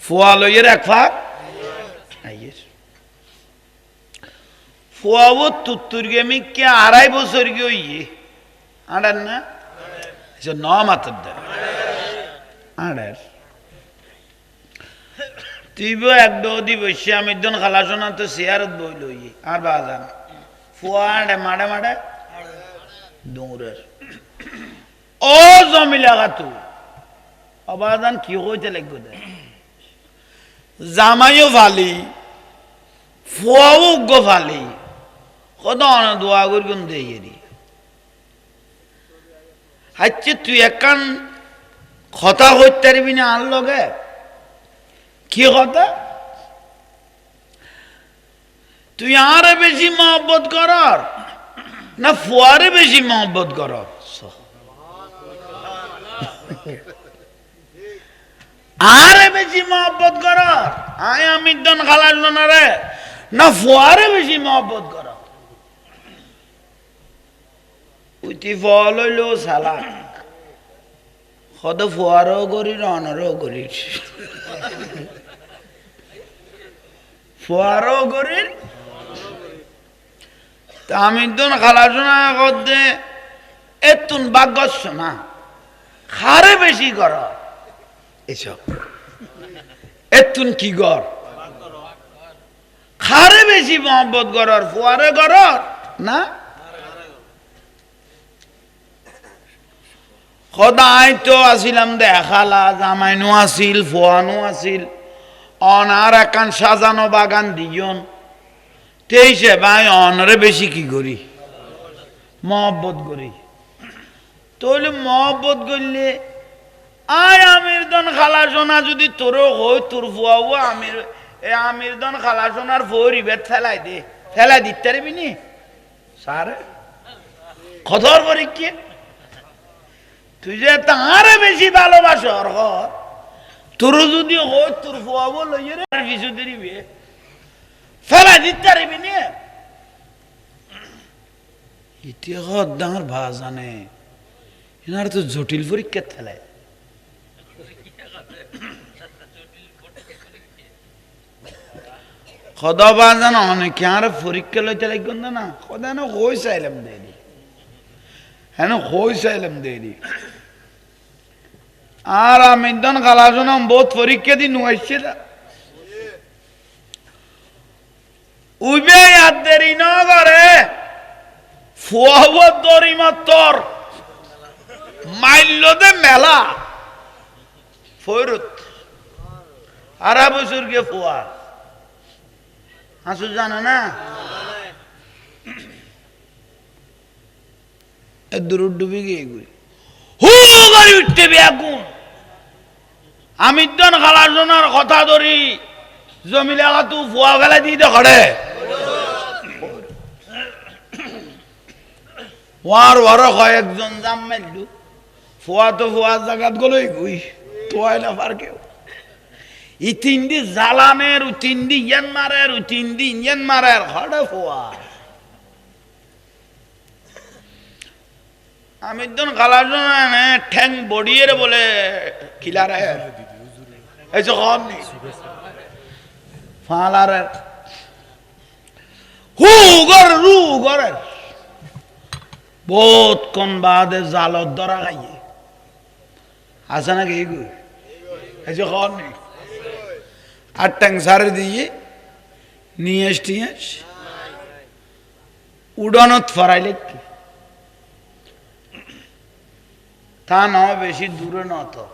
ফুয়া লইয়ের এক ফাঁক ফুয়াবো তুত্তুর গেমি কে 2.5 বছর গিয়ে ইয়ে আড়ার না ন মাত্র দে আড়ার তুই এক দি বসে আমি একজন খালা শোনা তো চেয়ারত বই লই আর বাজান ফুয়া আড়ে মাড়ে মাড়ে দৌড়ের ও জমি লাগা তু অবাদান কি হইতে লাগবে দে জামাইও ভালি ফুয়াও গো ভালি কত দোয়া করি কোন দিয়ে আচ্ছা তুই একান কথা হইতে পারবি না আর লগে কি কথা তুই আরে বেশি মহব্বত করার না ফুয়ারে বেশি মহব্বত করার আরে বেশি মহব্বত করার আয় আমি দন খালাস না রে না ফুয়ারে বেশি মহব্বত করার উঠি ফল হইল সালা কত ফুয়ারও করি অনরও করি ফুয়ারও করি তা আমি তো খালাসোনা করতে এতুন বাগ্যস্য না খারে বেশি কর এসব এতুন কি কর খারে বেশি মহব্বত করার ফুয়ারে করার না সদায় তো আসিলাম দেখালা জামাইনো আসিল ফোয়ানো আসিল অনার একান সাজানো বাগান দিজন তেইশে ভাই অনরে বেশি কি করি মহব্বত করি তাহলে মহব্বত করলে আয় আমির দন খালা সোনা যদি তোরও হই তোর ফুয়াবো আমির দন খালা সোনার ফরিবেদ ফেলাই দে ফেলাই দিতে পারবি নি সারে কতর পরীক্ষা তুই যে তাহারে বেশি ভালোবাসর তোর যদি হই তোর ফুয়াবো লইয়ে রে কিছু দিবি ফেলা দিতে পারবি নি ইতিহাস ডাঙর ভা জানে এনার তো জটিল পরীক্ষা ফেলায় খদা বা জানো অনেকে আর পরীক্ষা লইতে লাগবে না খদা না হই চাইলাম দেরি হ্যাঁ হই চাইলাম দেরি আর আমি দন খালাসোনা বহুত পরীক্ষা দিন আসছে উবে আর দেরি ন করে ফুয়াবত দরি মাত্তর মাইল দে মেলা ফৈরত আরা বছর গিয়ে ফুয়া হাসু জানে না দূর ডুবি গিয়ে ঘুরি হু গাড়ি উঠতে বেগুন আমি দন খালাসোনার কথা ধরি জমি লাগা তু ফুয়া ফেলা দিয়ে খড়ে ওয়ার ওয়ার কয়েকজন জাম মারলু ফুয়া তো ফুয়া জাগাত গলই গুই তোয়াই না পার কেউ ই তিনদি জ্বালানের ও তিনদি ইয়েন মারের ও তিনদি ইয়েন মারের খড়ে ফুয়া আমি একজন খালাসন ঠ্যাং বড়িয়ে বলে খিলার এই যে ফালার হু গর রু গরের বহুত কোন বাদে জালত ধরা খাইয়ে আছে নাকি এগুলো এই যে খাওয়ার নেই আর ট্যাং সারে দিয়ে নিয়ে টিয়েস উড়ানত ফরাইলে কি তা ন বেশি দূরে ন তো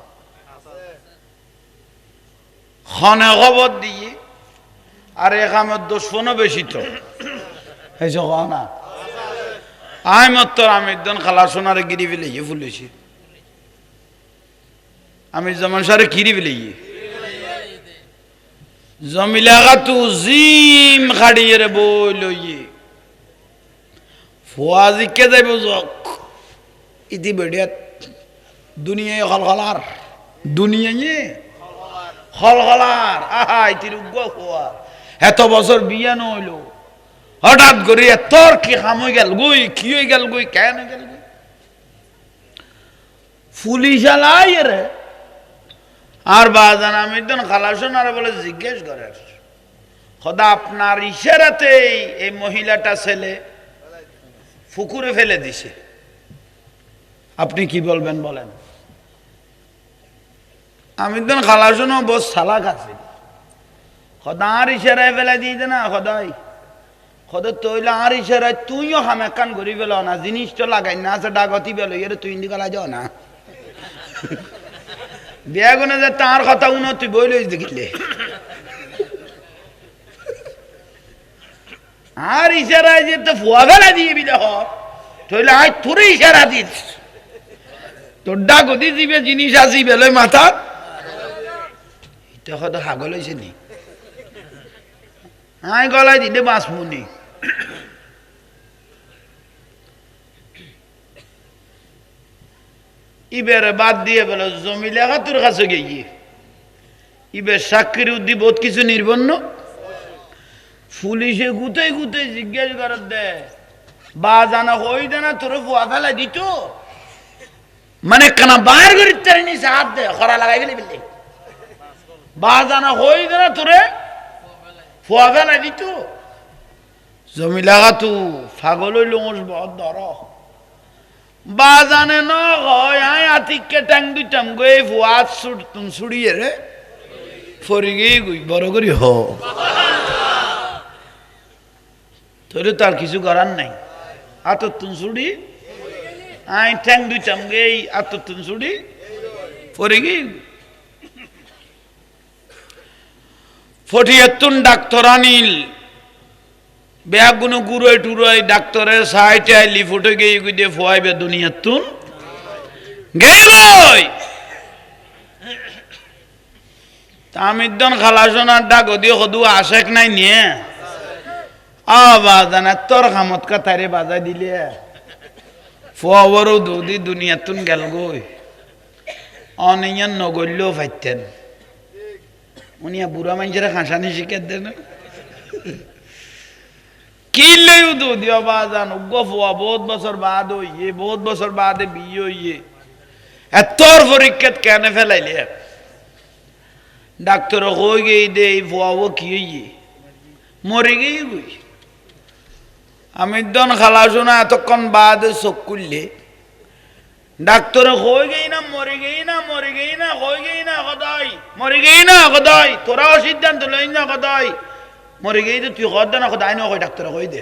খনে খবর দিয়ে আর একামের দোষফোনও বেশি তো এই যে না আই মত আমি একজন খালা সোনারে গিরি ফেলে ফুলেছি আমি যেমন সারে কিরি ফেলে জমিলাগা তু জিম খাড়িয়ে রে বই লইয়ে ফুয়াজিকে যাইব জক ইতি বেড়িয়াত দুনিয়ায় খলখলার দুনিয়ায় খলখলার আহা ইতির উগ্র হওয়া এত বছর বিয়া নইল হঠাৎ করে তোর কি খাম হয়ে গেল গুই কি হয়ে গেল গুই কেন গেল গুই পুলিশ আলাই রে আর বাজান আমি একজন খালাসন আর বলে জিজ্ঞেস করে খোদা আপনার ইশারাতে এই মহিলাটা ছেলে পুকুরে ফেলে দিছে আপনি কি বলবেন বলেন আমি একজন খালাসন বস সালাক আছে খোদা আর ইশারায় ফেলে দিয়েছে না খোদাই খোদা তৈলে আর ইশারায় তুইও হামেকান ঘুরি ফেল না জিনিসটা লাগাই না আছে ডাগতি বেলো এর তুই ইন্দিকালা যাও না বেগুনে যে তার কথা উনো তুই বই লইস দেখিলে আর ইশারায় যে তো ফুয়া ফেলা দিয়ে বিলে হইলে আজ তোরে ইশারা দিস তোর ডাগতি দিবে জিনিস আসি বেলে মাথা এটা হয়তো হাগল হয়েছে নি আই গলায় দিলে বাঁচমুনি ইবের বাদ দিয়ে বলো জমি লেখা তোর কাছে গিয়ে ইবের সাক্ষীর উদ্দি বহুত কিছু নির্বন্ন পুলিশে গুতে গুতে জিজ্ঞেস করার দে বা জানা হই না তোর ফুয়া ফেলা দিত মানে কানা বাইর করে তারিনি হাত দে খরা লাগাই ফেলে ফেললে বা জানা হই না তোরে ফুয়া ফেলা দিত জমি লাগা তু ফাগল লোস বহুত ধর বা জানে ন হয় আই আতিককে ট্যাং দুইটাম গে ফুয়াত সুট তুম সুড়িয়ে রে ফরি গে গুই বড় করি হ তোরে তার কিছু করার নাই আত তুম সুড়ি আই ট্যাং দুইটাম গে আত তুম সুড়ি ফরি গে ফটিয়াতুন ডাক্তার আনিল বেগুনো গুড়াই টুরাই ডাক্তারের সাইটে আইলি ফুটে গিয়ে দিয়ে ফোয়াইবে দুনিয়াতুন গে গই তামিদ্দন খালাসনার ডাক দিয়ে সদু আশেক নাই নিয়ে বাজানা তোর খামত কাতারে বাজাই দিলে ফোয়াবরও দুদি দুনিয়াতুন গেল গই অনিয়ন নগল্যও ফাইতেন উনি বুড়া মানুষের হাসানি শিখে দেন কি লইও দু দিও বাজান গফুয়া বহুত বছর বাদ হইয়ে বহুত বছর বাদে বিয়ে হইয়ে এতর পরীক্ষাত কেন ফেলাইলে ডাক্তার কই গই দে ফুয়াবো কি হইয়ে মরে গই গই আমি দন খালাসোনা এতক্ষণ বাদে চোখ খুললে ডাক্তার কই গই না মরে গই না মরে গই না কই গই না খদাই মরে গই না খদাই তোরাও সিদ্ধান্ত লই না খদাই মরে গই তো তুই কদ না খদাই না কই ডাক্তার কই দে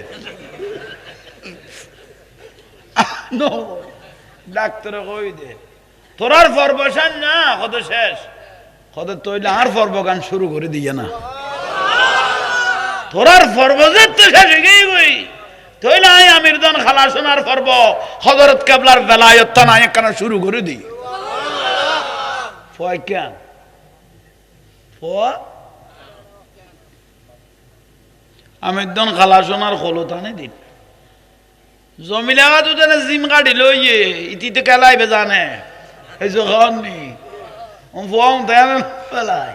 নো ডাক্তার কই দে তোরার ফরবসান না কত শেষ কত তইলে আর ফরবগান শুরু করে দিয়ে না তোরার ফরবজের তো শেষ গই গই তইলে আই আমির দন খালাসনার ফরব হযরত কেবলার বেলায়েত তা নাই কেন শুরু করে দি ফয় কেন ফয় আমির দন খালাসনার খলতানে দিন জমি লাগা তো জানে জিম গাড়ি লইয়ে ইতিতে কেলাইবে জানে এই যে খাননি ফোন দেন পেলাই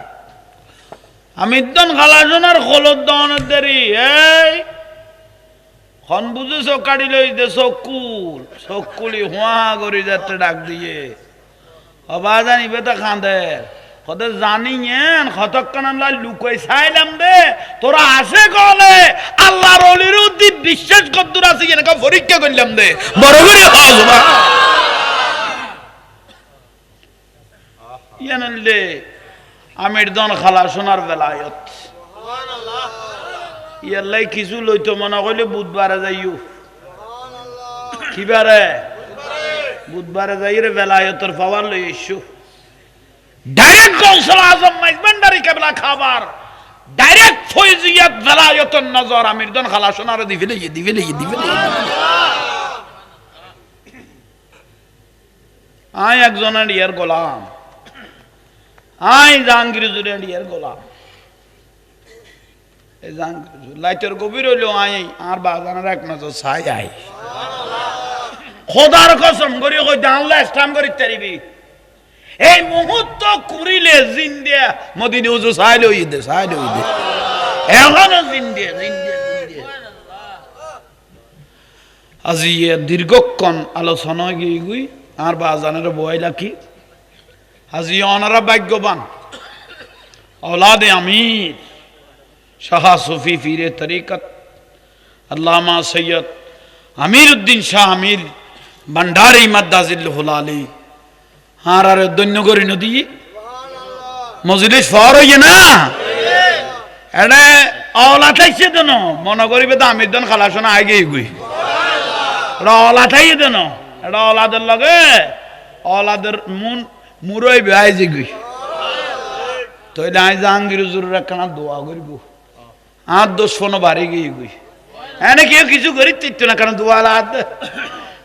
আমির দন খালাসনার খলত দনের দেরি এই খন বুঝে চকাড়ি লই দে চকুলি হুয়া করে যাতে ডাক দিয়ে অবা জানিবে তো খাঁদে কত জানি কতক্ষণ আমরা লুকাই চাইলাম দে তোরা আসে কলে আল্লাহর অলির উদ্দীপ বিশ্বাস কদ্দুর আছে কিনা পরীক্ষা করলাম দে বড় করে হজবা ইয়ানলে আমির দন খালা সোনার বেলায়ত ইয়াল্লাই কিছু লইতো মনে করলে বুধবারে যাইও কিবারে বুধবারে যাই রে বেলায়তর পাওয়ার লই এসো ডাইরেক্ট গৌসুল আজম মাইজবান্ডারি কেবলা খাবার ডাইরেক্ট ফয়জিয়াত বেলায়তর নজর আমির দন খালা সোনার দিবে আই একজনের ইয়ার গোলাম আই জাহাঙ্গীর জুড়ে ইয়ার গোলাম লাইটের গভীর হইল আই আর বাজানের এক নজর ছাই আই খোদার কসম করি কই জানলা ইসলাম করি তারিবি এই মুহূর্ত কুরিলে জিন্দিয়া মদিনা উজু ছাই লই দে এখনো জিন্দিয়া আজি দীর্ঘক্ষণ আলোচনা গিয়ে গুই আর বাজানের বইলা কি আজি অনারা ভাগ্যবান औलाद अमीर शाह सूफी पीर तरीक़त अल्लामा सैयद अमीरुद्दीन शाह अमीर भंडारी मद्दाजिल्लुहुल आली हाँ रे दुन्नगरी नदी मजलिस फार हो ना एडे औलाद ऐसे दोनों मनोगरी पे तो अमीर दन खलासना आगे ही गुई औलाद है ये दोनों एडे औलाद लगे औलाद मुरोई भी आए जी गुई तो इलाज जांगिर जरूर रखना दुआ करिबो आद दुश्मन बारी गई गुई এনে কেউ কিছু করি তিত্তু না কারণ দুয়া লাদ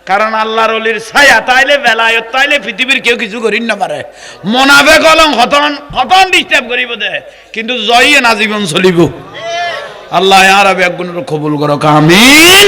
কারণ আল্লাহর ওলির ছায়া তাইলে বেলায়ত তাইলে পৃথিবীর কেউ কিছু করিন না পারে মুনাফিক হলং হতন ডিস্টার্ব করিব দে কিন্তু জয়ই না জীবন চলিব আল্লাহ আর আবে একগুণ কবুল করো আমিন।